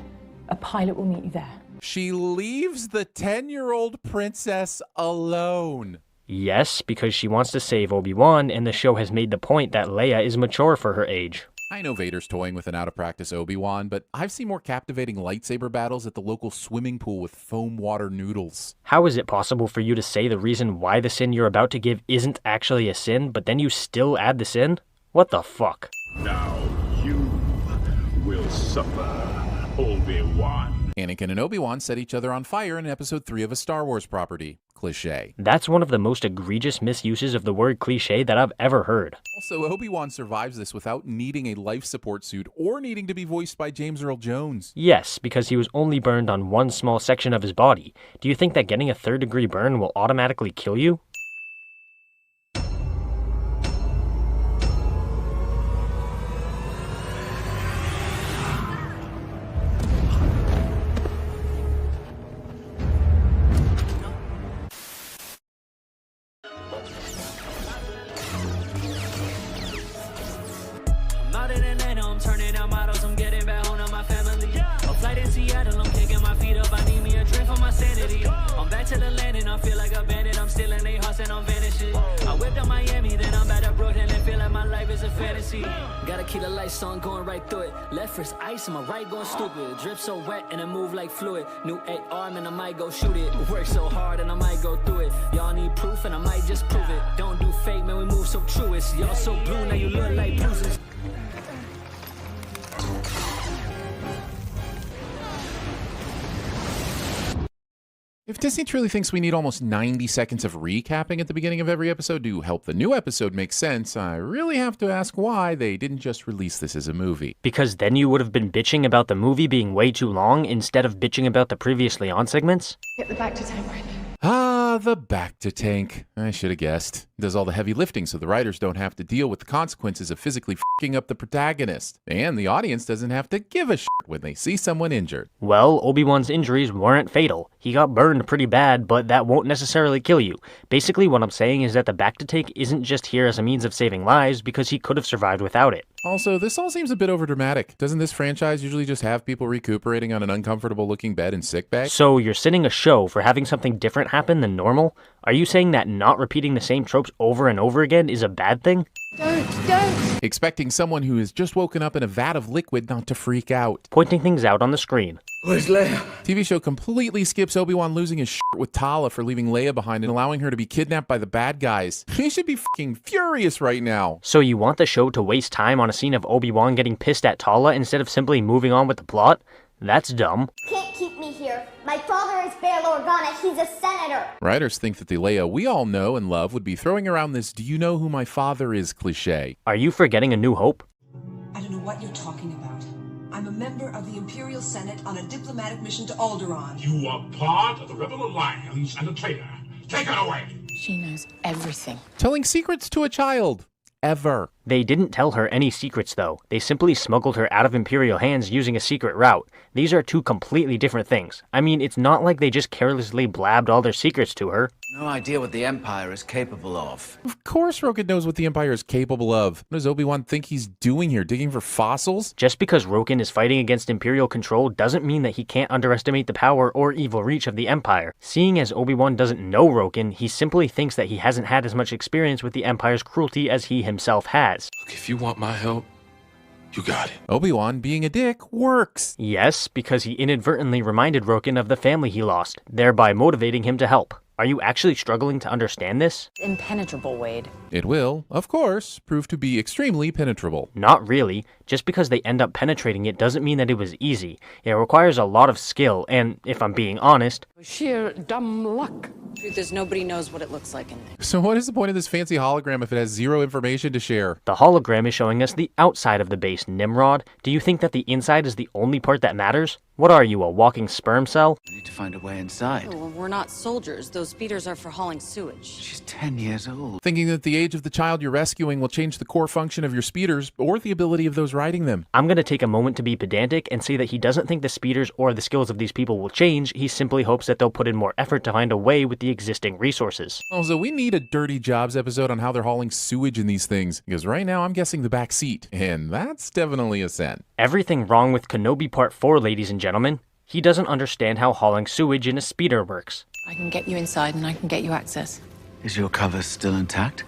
A pilot will meet you there. She leaves the 10-year-old princess alone. Yes, because she wants to save Obi-Wan, and the show has made the point that Leia is mature for her age. I know Vader's toying with an out-of-practice Obi-Wan, but I've seen more captivating lightsaber battles at the local swimming pool with foam water noodles. How is it possible for you to say the reason why the sin you're about to give isn't actually a sin, but then you still add the sin? What the fuck? Now you will suffer, Obi-Wan. Anakin and Obi-Wan set each other on fire in episode 3 of a Star Wars property. Cliché. That's one of the most egregious misuses of the word cliché that I've ever heard. Also, Obi-Wan survives this without needing a life support suit or needing to be voiced by James Earl Jones. Yes, because he was only burned on one small section of his body. Do you think that getting a third-degree burn will automatically kill you? Gotta keep the lights on, going right through it. Left wrist ice, and my right going stupid. Drip so wet and it move like fluid. New 8-arm and I might go shoot it. Work so hard and I might go through it. Y'all need proof and I might just prove it. Don't do fake, man, we move so truest. Y'all so blue, now you look like bruises. If Disney truly thinks we need almost 90 seconds of recapping at the beginning of every episode to help the new episode make sense, I really have to ask why they didn't just release this as a movie. Because then you would have been bitching about the movie being way too long instead of bitching about the previously on segments? Get the back to tank ready. Ah, the back to tank. I should have guessed. Does all the heavy lifting so the writers don't have to deal with the consequences of physically f***ing up the protagonist. And the audience doesn't have to give a shit when they see someone injured. Well, Obi-Wan's injuries weren't fatal. He got burned pretty bad, but that won't necessarily kill you. Basically, what I'm saying is that the back to tank isn't just here as a means of saving lives, because he could have survived without it. Also, this all seems a bit overdramatic. Doesn't this franchise usually just have people recuperating on an uncomfortable looking bed in sickbay? So you're sinning a show for having something different happen than normal? Are you saying that not repeating the same tropes over and over again is a bad thing? Don't! Expecting someone who has just woken up in a vat of liquid not to freak out. Pointing things out on the screen. Where's Leia? TV show completely skips Obi-Wan losing his shit with Tala for leaving Leia behind and allowing her to be kidnapped by the bad guys. He should be fucking furious right now. So you want the show to waste time on a scene of Obi-Wan getting pissed at Tala instead of simply moving on with the plot? That's dumb. Can't keep me here. My father is Bail Organa. He's a senator. Writers think that the Leia we all know and love would be throwing around this "do you know who my father is" cliche. Are you forgetting A New Hope? I don't know what you're talking about. I'm a member of the Imperial Senate on a diplomatic mission to Alderaan. You are part of the Rebel Alliance and a traitor. Take her away! She knows everything. Telling secrets to a child. Ever. They didn't tell her any secrets, though. They simply smuggled her out of Imperial hands using a secret route. These are two completely different things. I mean, it's not like they just carelessly blabbed all their secrets to her. No idea what the Empire is capable of. Of course Roken knows what the Empire is capable of. What does Obi-Wan think he's doing here, digging for fossils? Just because Roken is fighting against Imperial control doesn't mean that he can't underestimate the power or evil reach of the Empire. Seeing as Obi-Wan doesn't know Roken, he simply thinks that he hasn't had as much experience with the Empire's cruelty as he himself has. Look, if you want my help, you got it. Obi-Wan being a dick works. Yes, because he inadvertently reminded Roken of the family he lost, thereby motivating him to help. Are you actually struggling to understand this? Impenetrable, Wade. It will, of course, prove to be extremely penetrable. Not really. Just because they end up penetrating it doesn't mean that it was easy. It requires a lot of skill, and if I'm being honest, sheer dumb luck. Truth is, nobody knows what it looks like in there. So what is the point of this fancy hologram if it has zero information to share? The hologram is showing us the outside of the base, Nimrod. Do you think that the inside is the only part that matters? What are you, a walking sperm cell? We need to find a way inside. Oh, well, we're not soldiers. Those speeders are for hauling sewage. She's 10 years old. Thinking that the age of the child you're rescuing will change the core function of your speeders or the ability of those riding them. I'm going to take a moment to be pedantic and say that he doesn't think the speeders or the skills of these people will change. He simply hopes that they'll put in more effort to find a way with the existing resources. Also, we need a Dirty Jobs episode on how they're hauling sewage in these things, because right now I'm guessing the back seat, and that's definitely a sin. Everything wrong with Kenobi Part 4, ladies and gentlemen. He doesn't understand how hauling sewage in a speeder works. I can get you inside and I can get you access. Is your cover still intact?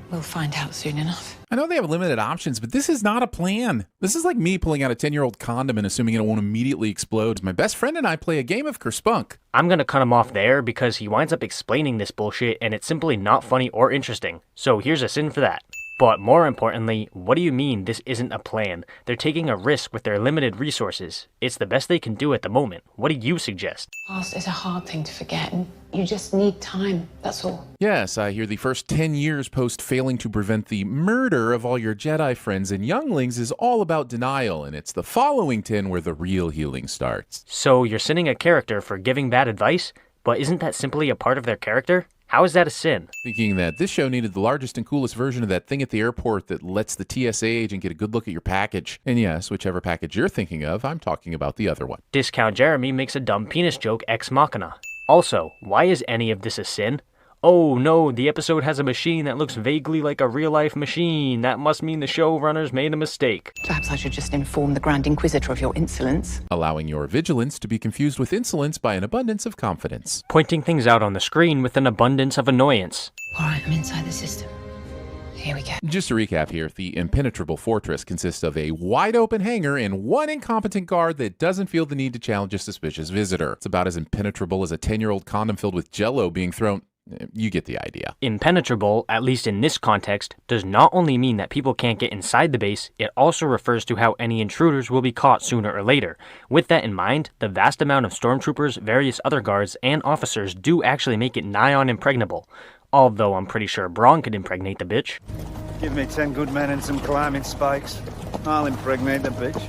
We'll find out soon enough. I know they have limited options, but this is not a plan. This is like me pulling out a 10-year-old condom and assuming it won't immediately explode. My best friend and I play a game of Kerspunk. I'm gonna cut him off there because he winds up explaining this bullshit and it's simply not funny or interesting. So here's a sin for that. But more importantly, what do you mean this isn't a plan? They're taking a risk with their limited resources. It's the best they can do at the moment. What do you suggest? Past is a hard thing to forget, and you just need time, that's all. Yes, I hear the first 10 years post failing to prevent the murder of all your Jedi friends and younglings is all about denial, and it's the following 10 where the real healing starts. So you're sinning a character for giving bad advice? But isn't that simply a part of their character? How is that a sin? Thinking that this show needed the largest and coolest version of that thing at the airport that lets the TSA agent get a good look at your package. And yes, whichever package you're thinking of, I'm talking about the other one. Discount Jeremy makes a dumb penis joke ex machina. Also, why is any of this a sin? Oh no, the episode has a machine that looks vaguely like a real-life machine. That must mean the showrunners made a mistake. Perhaps I should just inform the Grand Inquisitor of your insolence. Allowing your vigilance to be confused with insolence by an abundance of confidence. Pointing things out on the screen with an abundance of annoyance. Alright, I'm inside the system. Here we go. Just to recap here, the impenetrable fortress consists of a wide-open hangar and one incompetent guard that doesn't feel the need to challenge a suspicious visitor. It's about as impenetrable as a 10-year-old condom filled with Jell-O being thrown... You get the idea. Impenetrable, at least in this context, does not only mean that people can't get inside the base, it also refers to how any intruders will be caught sooner or later. With that in mind, the vast amount of stormtroopers, various other guards, and officers do actually make it nigh on impregnable. Although I'm pretty sure Braun could impregnate the bitch. Give me 10 good men and some climbing spikes. I'll impregnate the bitch.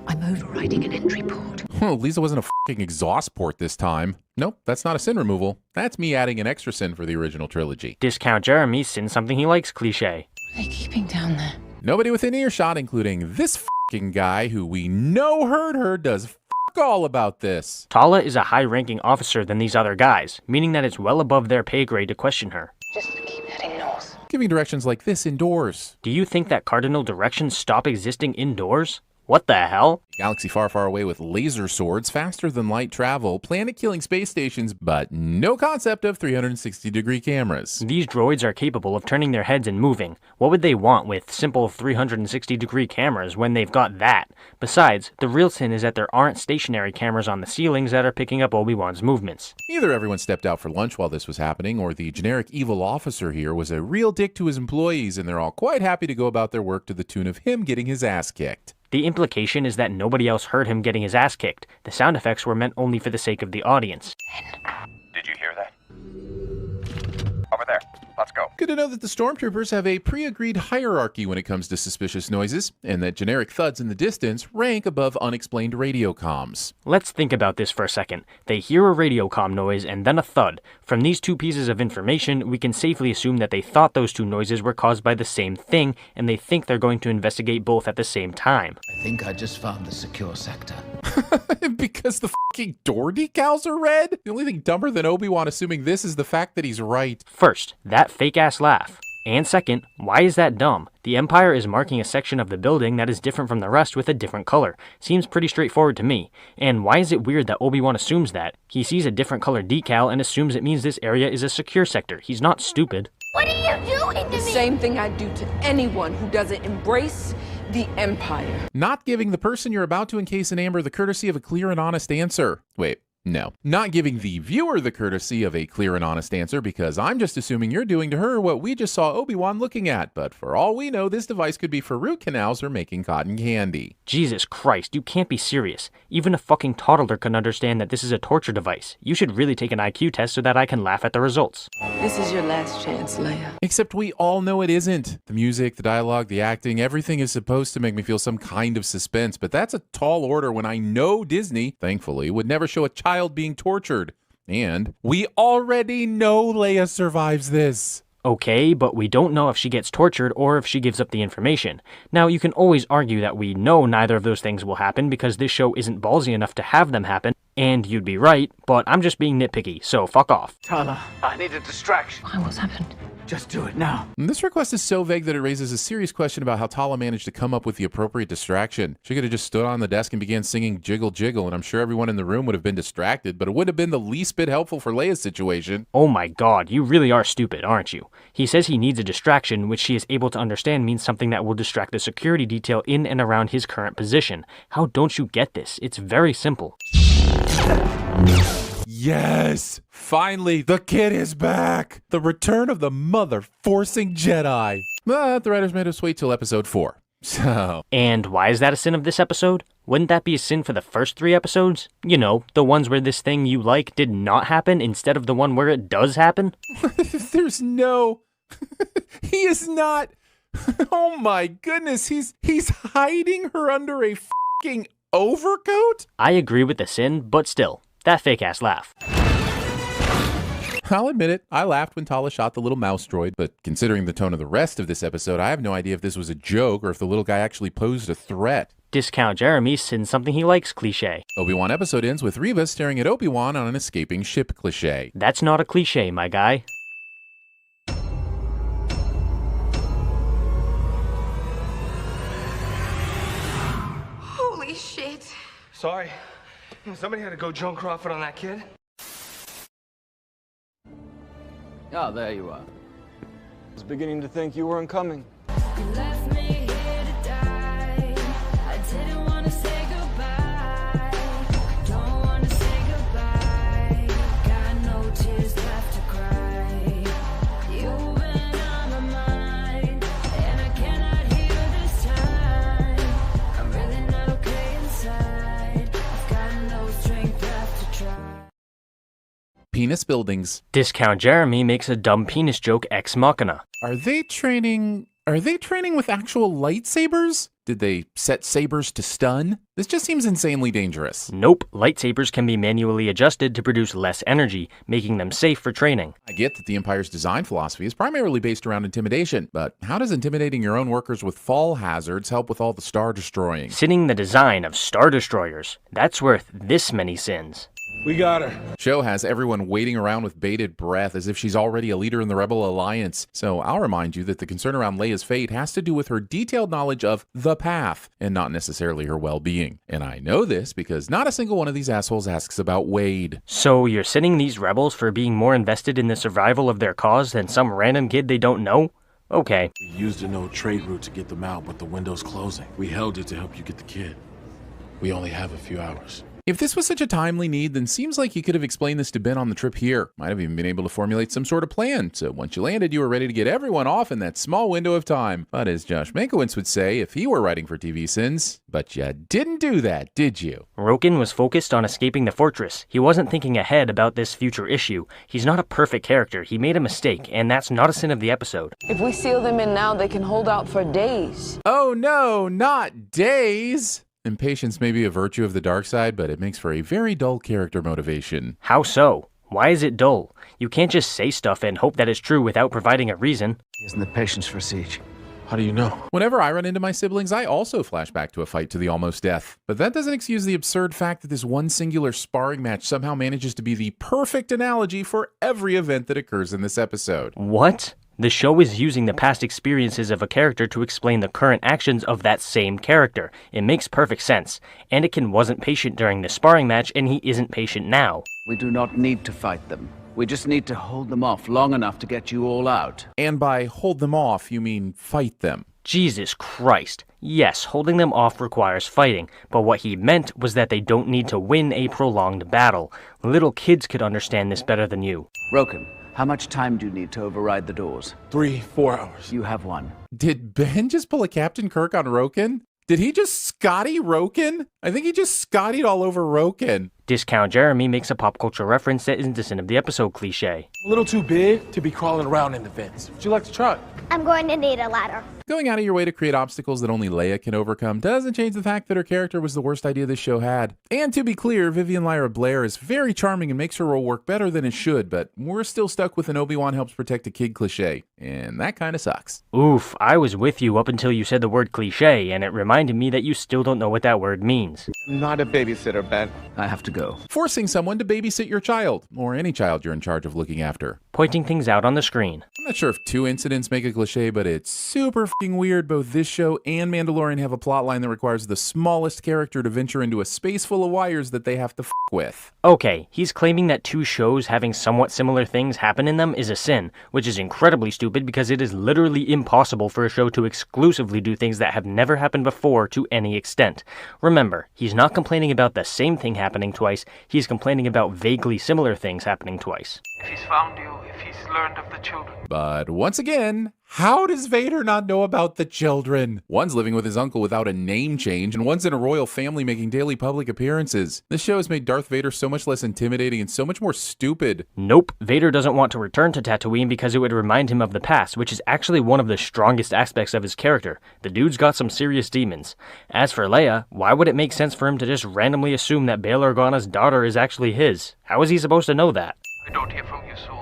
I'm overriding an entry port. Oh, Lisa wasn't a fucking exhaust port this time. Nope, that's not a sin removal. That's me adding an extra sin for the original trilogy. Discount Jeremy sins something he likes cliche. What are they keeping down there? Nobody within earshot, including this fucking guy who we know heard her, does fuck all about this. Tala is a high-ranking officer than these other guys, meaning that it's well above their pay grade to question her. Just keep heading north. Giving directions like this indoors. Do you think that cardinal directions stop existing indoors? What the hell? Galaxy far, far away with laser swords, faster than light travel, planet-killing space stations, but no concept of 360-degree cameras. These droids are capable of turning their heads and moving. What would they want with simple 360-degree cameras when they've got that? Besides, the real sin is that there aren't stationary cameras on the ceilings that are picking up Obi-Wan's movements. Either everyone stepped out for lunch while this was happening, or the generic evil officer here was a real dick to his employees, and they're all quite happy to go about their work to the tune of him getting his ass kicked. The implication is that nobody else heard him getting his ass kicked. The sound effects were meant only for the sake of the audience. Did you hear that? Over there. Let's go. Good to know that the stormtroopers have a pre-agreed hierarchy when it comes to suspicious noises, and that generic thuds in the distance rank above unexplained radio comms. Let's think about this for a second. They hear a radio comm noise and then a thud. From these two pieces of information, we can safely assume that they thought those two noises were caused by the same thing, and they think they're going to investigate both at the same time. I think I just found the secure sector. Because the fucking door decals are red? The only thing dumber than Obi-Wan assuming this is the fact that he's right. First, that fake-ass laugh. And second, why is that dumb? The Empire is marking a section of the building that is different from the rest with a different color. Seems pretty straightforward to me. And why is it weird that Obi-Wan assumes that? He sees a different color decal and assumes it means this area is a secure sector. He's not stupid. What are you doing to me? The same thing I do to anyone who doesn't embrace the Empire. Not giving the person you're about to encase in amber the courtesy of a clear and honest answer. Wait. No, not giving the viewer the courtesy of a clear and honest answer, because I'm just assuming you're doing to her what we just saw Obi-Wan looking at, but for all we know, this device could be for root canals or making cotton candy. Jesus Christ, you can't be serious. Even a fucking toddler can understand that this is a torture device. You should really take an IQ test so that I can laugh at the results. This is your last chance, Leia. Except we all know it isn't. The music, the dialogue, the acting, everything is supposed to make me feel some kind of suspense, but that's a tall order when I know Disney, thankfully, would never show a child being tortured. And we already know Leia survives this. Okay, but we don't know if she gets tortured or if she gives up the information. Now, you can always argue that we know neither of those things will happen because this show isn't ballsy enough to have them happen, and you'd be right, but I'm just being nitpicky, so fuck off. Tala, I need a distraction. Why, what's happened? Just do it now. And this request is so vague that it raises a serious question about how Tala managed to come up with the appropriate distraction. She could have just stood on the desk and began singing Jiggle Jiggle, and I'm sure everyone in the room would have been distracted, but it would have been the least bit helpful for Leia's situation. Oh my god, you really are stupid, aren't you? He says he needs a distraction, which she is able to understand means something that will distract the security detail in and around his current position. How don't you get this? It's very simple. Yes! Finally, the kid is back! The return of the mother-forcing Jedi! But the writers made us wait till episode 4. So... And why is that a sin of this episode? Wouldn't that be a sin for the first 3 episodes? You know, the ones where this thing you like did not happen instead of the one where it does happen? There's no... He is not... Oh my goodness, he's hiding her under a fucking overcoat? I agree with the sin, but still. That fake-ass laugh. I'll admit it, I laughed when Tala shot the little mouse droid, but considering the tone of the rest of this episode, I have no idea if this was a joke or if the little guy actually posed a threat. Discount Jeremy sins something he likes cliche. Obi-Wan episode ends with Reva staring at Obi-Wan on an escaping ship cliche. That's not a cliche, my guy. Holy shit. Sorry. Somebody had to go Joan Crawford on that kid. Ah, there you are. I was beginning to think you weren't coming. You left me here to die. I didn't want to say goodbye. Don't want to say goodbye. Got no tears left to cry. You've been on my mind, and I cannot hear this time. I'm really not okay inside. I've got no strength left to try. Penis buildings. Discount Jeremy makes a dumb penis joke ex machina. Are they training with actual lightsabers? Did they set sabers to stun? This just seems insanely dangerous. Nope, lightsabers can be manually adjusted to produce less energy, making them safe for training. I get that the Empire's design philosophy is primarily based around intimidation, but how does intimidating your own workers with fall hazards help with all the star destroying? Sinning the design of star destroyers. That's worth this many sins. We got her. Show has everyone waiting around with bated breath as if she's already a leader in the Rebel Alliance. So I'll remind you that the concern around Leia's fate has to do with her detailed knowledge of the path and not necessarily her well-being. And I know this because not a single one of these assholes asks about Wade. So you're sinning these rebels for being more invested in the survival of their cause than some random kid they don't know? Okay. We used a no trade route to get them out, but the window's closing. We held it to help you get the kid. We only have a few hours. If this was such a timely need, then seems like you could have explained this to Ben on the trip here. Might have even been able to formulate some sort of plan, so once you landed, you were ready to get everyone off in that small window of time. But as Josh Mankiewicz would say if he were writing for TVSins, but you didn't do that, did you? Roken was focused on escaping the fortress. He wasn't thinking ahead about this future issue. He's not a perfect character. He made a mistake, and that's not a sin of the episode. If we seal them in now, they can hold out for days. Oh no, not days! Impatience may be a virtue of the dark side, but it makes for a very dull character motivation. How so? Why is it dull? You can't just say stuff and hope that it's true without providing a reason. He hasn't the patience for siege. How do you know? Whenever I run into my siblings, I also flash back to a fight to the almost death. But that doesn't excuse the absurd fact that this one singular sparring match somehow manages to be the perfect analogy for every event that occurs in this episode. What? The show is using the past experiences of a character to explain the current actions of that same character. It makes perfect sense. Anakin wasn't patient during the sparring match, and he isn't patient now. We do not need to fight them. We just need to hold them off long enough to get you all out. And by hold them off, you mean fight them. Jesus Christ. Yes, holding them off requires fighting, but what he meant was that they don't need to win a prolonged battle. Little kids could understand this better than you. Roken, how much time do you need to override the doors? 3-4 hours. You have one. Did Ben just pull a Captain Kirk on Roken? Did he just Scotty Roken? I think he just Scottied all over Roken. Discount Jeremy makes a pop culture reference that isn't a sin of the episode cliche. A little too big to be crawling around in the vents. Would you like to try? I'm going to need a ladder. Going out of your way to create obstacles that only Leia can overcome doesn't change the fact that her character was the worst idea this show had. And to be clear, Vivian Lyra Blair is very charming and makes her role work better than it should, but we're still stuck with an Obi-Wan helps protect a kid cliche, and that kinda sucks. Oof, I was with you up until you said the word cliche, and it reminded me that you still don't know what that word means. I'm not a babysitter, Ben. I have to go. Forcing someone to babysit your child, or any child you're in charge of looking after. Pointing things out on the screen. I'm not sure if 2 incidents make a cliche, but it's super f***ing weird. Both this show and Mandalorian have a plotline that requires the smallest character to venture into a space full of wires that they have to f*** with. Okay, he's claiming that 2 shows having somewhat similar things happen in them is a sin, which is incredibly stupid because it is literally impossible for a show to exclusively do things that have never happened before to any extent. Remember, he's not complaining about the same thing happening twice, he's complaining about vaguely similar things happening twice. If he's found you, if he's learned of the children. But once again, how does Vader not know about the children? One's living with his uncle without a name change, and one's in a royal family making daily public appearances. This show has made Darth Vader so much less intimidating and so much more stupid. Nope, Vader doesn't want to return to Tatooine because it would remind him of the past, which is actually one of the strongest aspects of his character. The dude's got some serious demons. As for Leia, why would it make sense for him to just randomly assume that Bail Organa's daughter is actually his? How is he supposed to know that? I don't hear from you soon.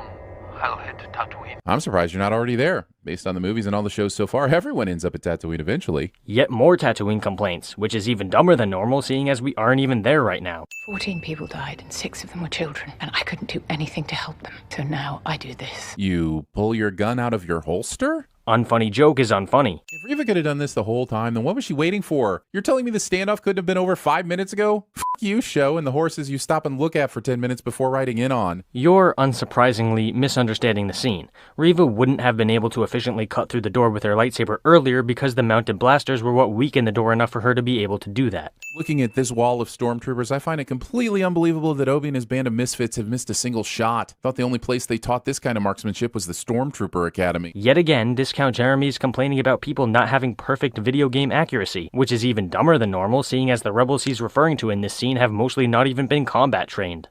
I'll head to Tatooine. I'm surprised you're not already there. Based on the movies and all the shows so far, everyone ends up at Tatooine eventually. Yet more Tatooine complaints, which is even dumber than normal seeing as we aren't even there right now. 14 people died and 6 of them were children, and I couldn't do anything to help them. So now I do this. You pull your gun out of your holster? Unfunny joke is unfunny. If Reva could have done this the whole time, then what was she waiting for? You're telling me the standoff couldn't have been over 5 minutes ago? F*** you, show, and the horses you stop and look at for 10 minutes before riding in on. You're, unsurprisingly, misunderstanding the scene. Reva wouldn't have been able to efficiently cut through the door with her lightsaber earlier because the mounted blasters were what weakened the door enough for her to be able to do that. Looking at this wall of stormtroopers, I find it completely unbelievable that Obi and his band of misfits have missed a single shot. Thought the only place they taught this kind of marksmanship was the Stormtrooper Academy. Yet again, Discount Jeremy's complaining about people not having perfect video game accuracy, which is even dumber than normal seeing as the rebels he's referring to in this scene have mostly not even been combat trained.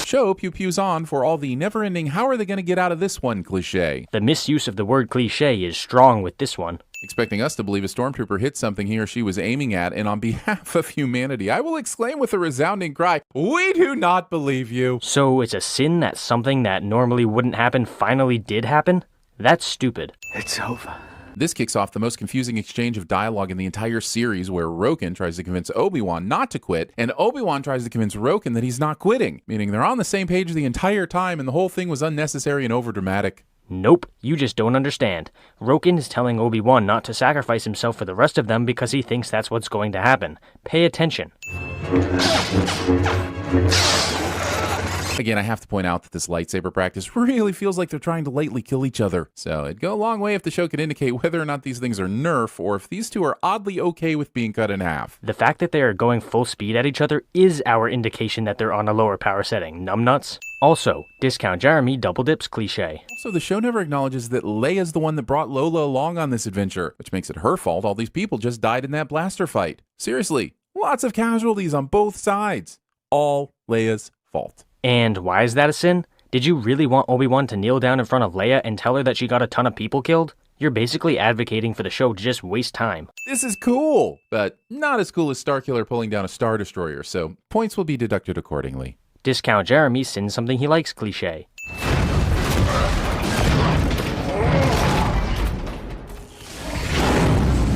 Show pew-pews on for all the never-ending how are they gonna get out of this one cliche. The misuse of the word cliche is strong with this one. Expecting us to believe a stormtrooper hit something he or she was aiming at, and on behalf of humanity, I will exclaim with a resounding cry, we do not believe you. So it's a sin that something that normally wouldn't happen finally did happen? That's stupid. It's over. This kicks off the most confusing exchange of dialogue in the entire series, where Roken tries to convince Obi-Wan not to quit, and Obi-Wan tries to convince Roken that he's not quitting, meaning they're on the same page the entire time, and the whole thing was unnecessary and overdramatic. Nope, you just don't understand. Roken is telling Obi-Wan not to sacrifice himself for the rest of them because he thinks that's what's going to happen. Pay attention. Again, I have to point out that this lightsaber practice really feels like they're trying to lightly kill each other. So it'd go a long way if the show could indicate whether or not these things are Nerf, or if these two are oddly okay with being cut in half. The fact that they are going full speed at each other is our indication that they're on a lower power setting, numbnuts. Also, Discount Jeremy double dips cliche. Also, the show never acknowledges that Leia's the one that brought Lola along on this adventure, which makes it her fault all these people just died in that blaster fight. Seriously, lots of casualties on both sides. All Leia's fault. And why is that a sin? Did you really want Obi-Wan to kneel down in front of Leia and tell her that she got a ton of people killed? You're basically advocating for the show to just waste time. This is cool, but not as cool as Starkiller pulling down a Star Destroyer, so points will be deducted accordingly. Discount Jeremy sins something he likes cliche.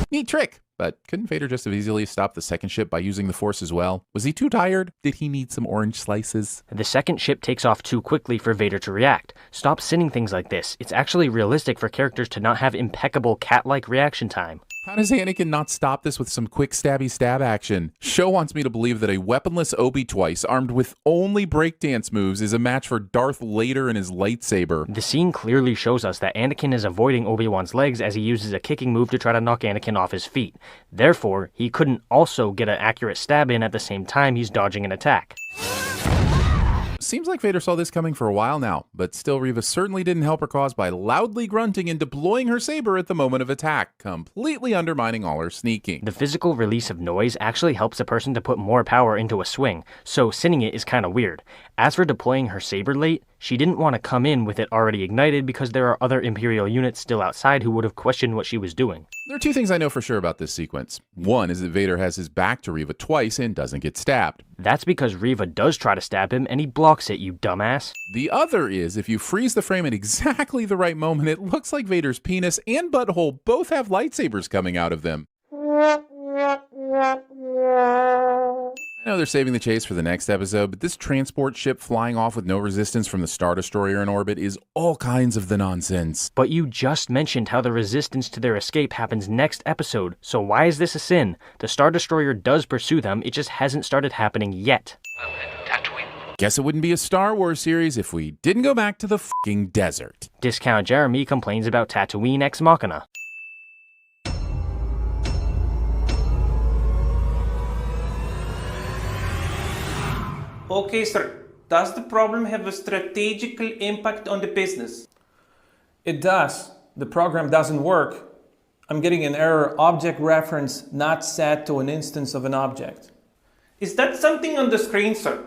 Neat trick, but couldn't Vader just have easily stopped the second ship by using the Force as well? Was he too tired? Did he need some orange slices? The second ship takes off too quickly for Vader to react. Stop sinning things like this. It's actually realistic for characters to not have impeccable cat-like reaction time. How does Anakin not stop this with some quick stabby stab action? Show wants me to believe that a weaponless Obi-Twice armed with only breakdance moves is a match for Darth Vader and his lightsaber. The scene clearly shows us that Anakin is avoiding Obi-Wan's legs as he uses a kicking move to try to knock Anakin off his feet. Therefore, he couldn't also get an accurate stab in at the same time he's dodging an attack. Seems like Vader saw this coming for a while now, but still Reva certainly didn't help her cause by loudly grunting and deploying her saber at the moment of attack, completely undermining all her sneaking. The physical release of noise actually helps a person to put more power into a swing, so sinning it is kinda weird. As for deploying her saber late, she didn't want to come in with it already ignited because there are other Imperial units still outside who would have questioned what she was doing. There are two things I know for sure about this sequence. One is that Vader has his back to Reva twice and doesn't get stabbed. That's because Reva does try to stab him and he blocks it, you dumbass. The other is, if you freeze the frame at exactly the right moment, it looks like Vader's penis and butthole both have lightsabers coming out of them. I know they're saving the chase for the next episode, but this transport ship flying off with no resistance from the Star Destroyer in orbit is all kinds of the nonsense. But you just mentioned how the resistance to their escape happens next episode, so why is this a sin? The Star Destroyer does pursue them, it just hasn't started happening yet. Guess it wouldn't be a Star Wars series if we didn't go back to the fucking desert. Discount Jeremy complains about Tatooine Ex Machina. Okay, sir. Does the problem have a strategical impact on the business? It does. The program doesn't work. I'm getting an error, object reference not set to an instance of an object. Is that something on the screen, sir?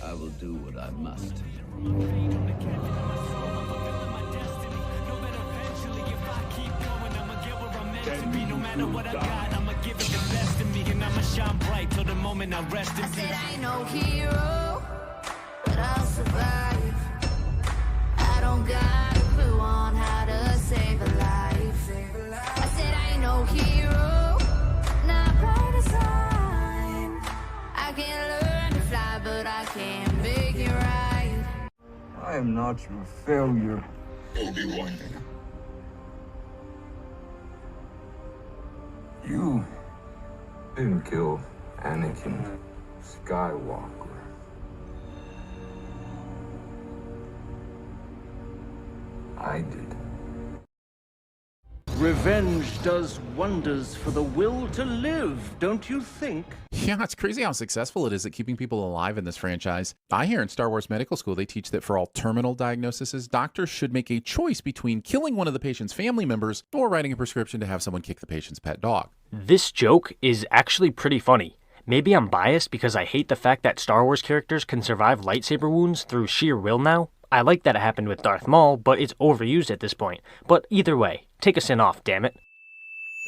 I will do what I must. Shine bright till the moment I rest in peace. I said I ain't no hero, but I'll survive. I don't got a clue on how to save a life. I said I ain't no hero, not bright as time. I can learn to fly, but I can't make it right. I am not your failure, Obi-Wan. You didn't kill Anakin Skywalker. I did. Revenge does wonders for the will to live, don't you think? Yeah, it's crazy how successful it is at keeping people alive in this franchise. I hear in Star Wars Medical School they teach that for all terminal diagnoses, doctors should make a choice between killing one of the patient's family members or writing a prescription to have someone kick the patient's pet dog. This joke is actually pretty funny. Maybe I'm biased because I hate the fact that Star Wars characters can survive lightsaber wounds through sheer will now. I like that it happened with Darth Maul, but it's overused at this point. But either way, take a sin off, damn it.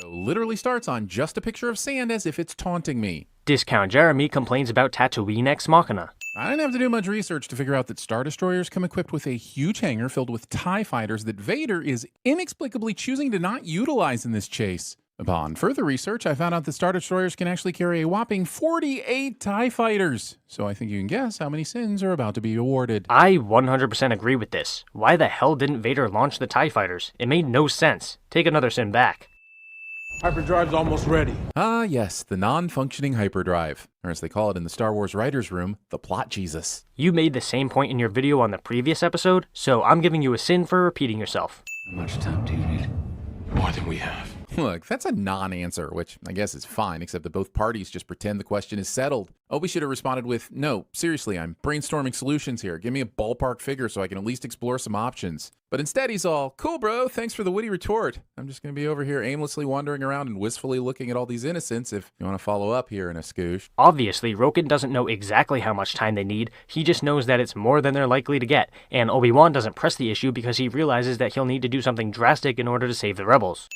So literally starts on just a picture of sand as if it's taunting me. Discount Jeremy complains about Tatooine Ex Machina. I didn't have to do much research to figure out that Star Destroyers come equipped with a huge hangar filled with TIE fighters that Vader is inexplicably choosing to not utilize in this chase. Upon further research, I found out that Star Destroyers can actually carry a whopping 48 TIE fighters. So I think you can guess how many sins are about to be awarded. I 100% agree with this. Why the hell didn't Vader launch the TIE fighters? It made no sense. Take another sin back. Hyperdrive's almost ready. Ah, yes, the non-functioning hyperdrive, or as they call it in the Star Wars writers' room, the plot Jesus. You made the same point in your video on the previous episode, so I'm giving you a sin for repeating yourself. How much time do you need? More than we have. Look, that's a non-answer, which I guess is fine, except that both parties just pretend the question is settled. Obi should have responded with, no, seriously, I'm brainstorming solutions here. Give me a ballpark figure so I can at least explore some options. But instead he's all, cool bro, thanks for the witty retort. I'm just going to be over here aimlessly wandering around and wistfully looking at all these innocents if you want to follow up here in a scoosh. Obviously, Roken doesn't know exactly how much time they need, he just knows that it's more than they're likely to get, and Obi-Wan doesn't press the issue because he realizes that he'll need to do something drastic in order to save the rebels.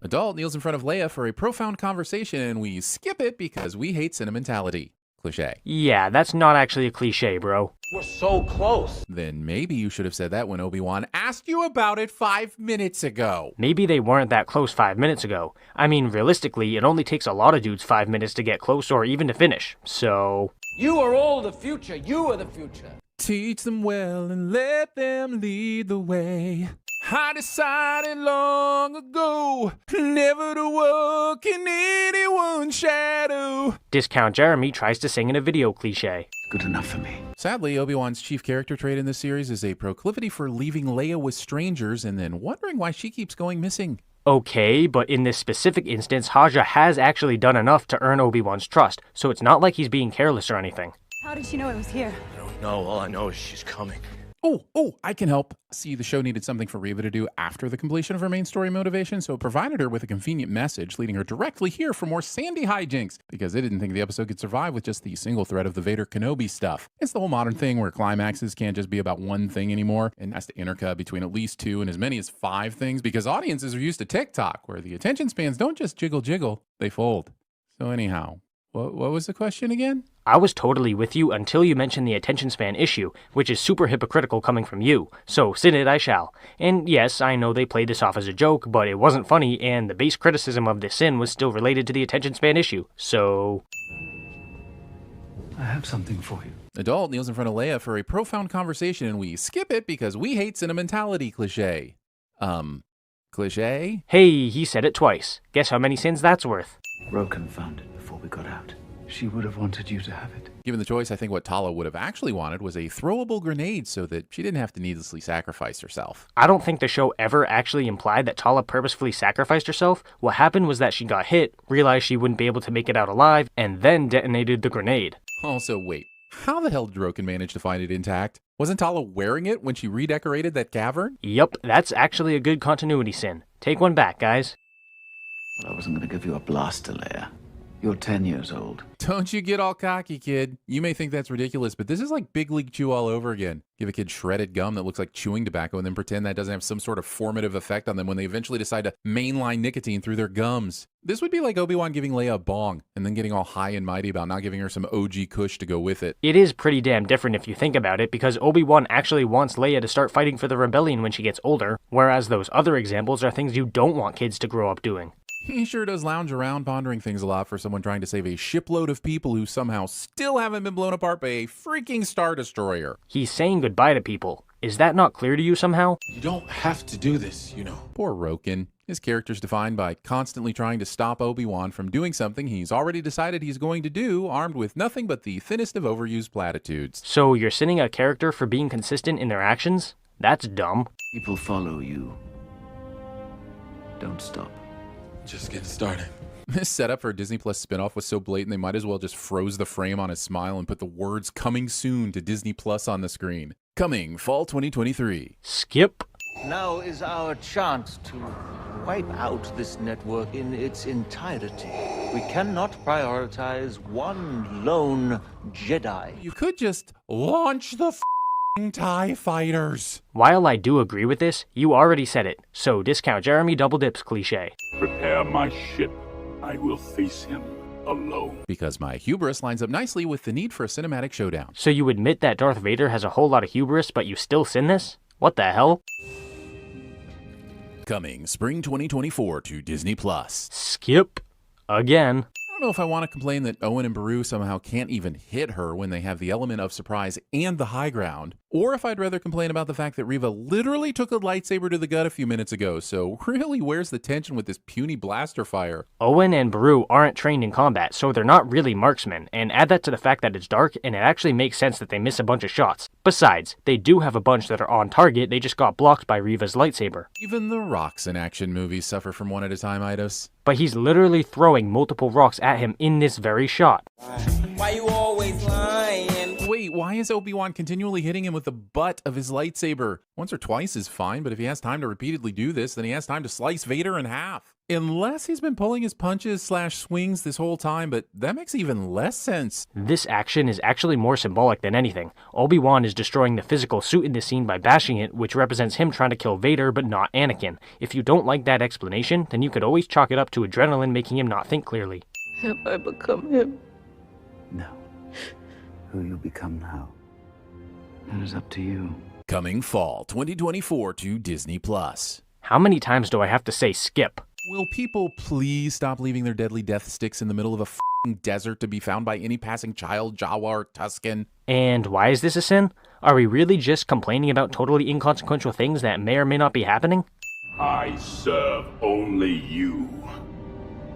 Adult kneels in front of Leia for a profound conversation, and we skip it because we hate sentimentality. Cliché. Yeah, that's not actually a cliche, bro. We're so close. Then maybe you should have said that when Obi-Wan asked you about it 5 minutes ago. Maybe they weren't that close 5 minutes ago. I mean, realistically, it only takes a lot of dudes 5 minutes to get close or even to finish, so... You are all the future. You are the future. Teach them well and let them lead the way. I decided long ago never to walk in anyone's shadow. Discount Jeremy tries to sing in a video cliche. Good enough for me. Sadly, Obi-Wan's chief character trait in this series is a proclivity for leaving Leia with strangers and then wondering why she keeps going missing. Okay, but in this specific instance, Haja has actually done enough to earn Obi-Wan's trust, so it's not like he's being careless or anything. How did she know I was here? I don't know. All I know is she's coming. Oh, I can help. See, the show needed something for Reva to do after the completion of her main story motivation, so it provided her with a convenient message leading her directly here for more Sandy hijinks, because they didn't think the episode could survive with just the single thread of the Vader Kenobi stuff. It's the whole modern thing where climaxes can't just be about one thing anymore, and has to intercut between at least 2 and as many as 5 things, because audiences are used to TikTok, where the attention spans don't just jiggle, they fold. So anyhow, what was the question again? I was totally with you until you mentioned the attention span issue, which is super hypocritical coming from you, so sin it I shall. And yes, I know they played this off as a joke, but it wasn't funny, and the base criticism of this sin was still related to the attention span issue, so... I have something for you. Adult kneels in front of Leia for a profound conversation, and we skip it because we hate sentimentality cliché. Cliché? Hey, he said it twice. Guess how many sins that's worth? Roken found it before we got out. She would have wanted you to have it. Given the choice, I think what Tala would have actually wanted was a throwable grenade so that she didn't have to needlessly sacrifice herself. I don't think the show ever actually implied that Tala purposefully sacrificed herself. What happened was that she got hit, realized she wouldn't be able to make it out alive, and then detonated the grenade. Also, wait, how the hell did Roken manage to find it intact? Wasn't Tala wearing it when she redecorated that cavern? Yup, that's actually a good continuity sin. Take one back, guys. Well, I wasn't going to give you a blaster, Leia. You're 10 years old. Don't you get all cocky, kid. You may think that's ridiculous, but this is like Big League Chew all over again. Give a kid shredded gum that looks like chewing tobacco and then pretend that doesn't have some sort of formative effect on them when they eventually decide to mainline nicotine through their gums. This would be like Obi-Wan giving Leia a bong and then getting all high and mighty about not giving her some OG Kush to go with it. It is pretty damn different if you think about it, because Obi-Wan actually wants Leia to start fighting for the rebellion when she gets older, whereas those other examples are things you don't want kids to grow up doing. He sure does lounge around pondering things a lot for someone trying to save a shipload of people who somehow still haven't been blown apart by a freaking Star Destroyer. He's saying goodbye to people. Is that not clear to you somehow? You don't have to do this, you know. Poor Roken. His character's defined by constantly trying to stop Obi-Wan from doing something he's already decided he's going to do, armed with nothing but the thinnest of overused platitudes. So you're sinning a character for being consistent in their actions? That's dumb. People follow you. Don't stop. Just getting started. This setup for a Disney Plus spinoff was so blatant they might as well just froze the frame on his smile and put the words "coming soon" to Disney Plus on the screen. Coming fall 2023. Skip. Now is our chance to wipe out this network in its entirety. We cannot prioritize one lone Jedi. You could just launch the TIE fighters. While I do agree with this, you already said it, so discount Jeremy double dips cliche. Prepare my ship. I will face him alone. Because my hubris lines up nicely with the need for a cinematic showdown. So you admit that Darth Vader has a whole lot of hubris, but you still sin this? What the hell? Coming spring 2024 to Disney Plus. Skip. Again. I don't know if I want to complain that Owen and Beru somehow can't even hit her when they have the element of surprise and the high ground, or if I'd rather complain about the fact that Reva literally took a lightsaber to the gut a few minutes ago, so really where's the tension with this puny blaster fire? Owen and Beru aren't trained in combat, so they're not really marksmen, and add that to the fact that it's dark, and it actually makes sense that they miss a bunch of shots. Besides, they do have a bunch that are on target, they just got blocked by Reva's lightsaber. Even the rocks in action movies suffer from one at a time itis. But he's literally throwing multiple rocks at him in this very shot. Why you always lying? Wait, why is Obi-Wan continually hitting him with the butt of his lightsaber? Once or twice is fine, but if he has time to repeatedly do this, then he has time to slice Vader in half. Unless he's been pulling his punches/swings this whole time, but that makes even less sense. This action is actually more symbolic than anything. Obi-Wan is destroying the physical suit in this scene by bashing it, which represents him trying to kill Vader, but not Anakin. If you don't like that explanation, then you could always chalk it up to adrenaline making him not think clearly. Have I become him? No. Who you become now, that is up to you. Coming fall 2024 to Disney+. How many times do I have to say skip? Will people please stop leaving their deadly death sticks in the middle of a f***ing desert to be found by any passing child, Jawa, or Tusken? And why is this a sin? Are we really just complaining about totally inconsequential things that may or may not be happening? I serve only you,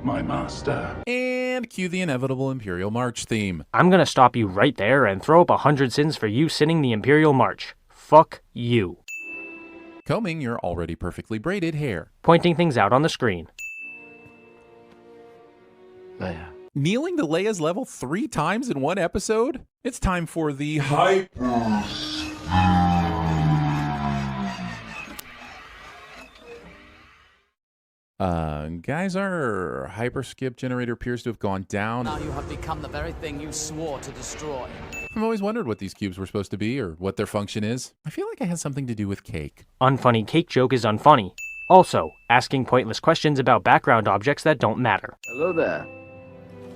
my master. And cue the inevitable Imperial March theme. I'm gonna stop you right there and throw up 100 sins for you sinning the Imperial March. Fuck you. Combing your already perfectly braided hair. Pointing things out on the screen. Leia. Kneeling to Leia's level 3 times in one episode? It's time for the guys, our hyperskip generator appears to have gone down. Now you have become the very thing you swore to destroy. I've always wondered what these cubes were supposed to be, or what their function is. I feel like it has something to do with cake. Unfunny cake joke is unfunny. Also, asking pointless questions about background objects that don't matter. Hello there,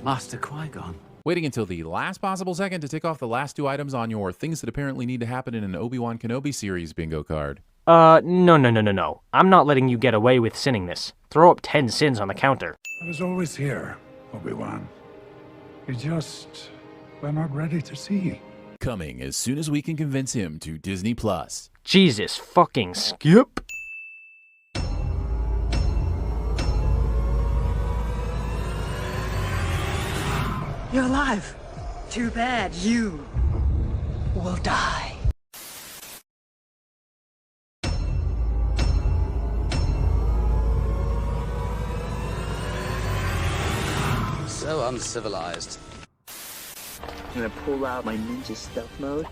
Master Qui-Gon. Waiting until the last possible second to tick off the last 2 items on your things that apparently need to happen in an Obi-Wan Kenobi series bingo card. No. I'm not letting you get away with sinning this. Throw up 10 sins on the counter. I was always here, Obi-Wan. You just were not ready to see. Coming as soon as we can convince him to Disney+. Jesus fucking skip. You're alive. Too bad you will die. So uncivilized. I'm gonna pull out my ninja stealth mode.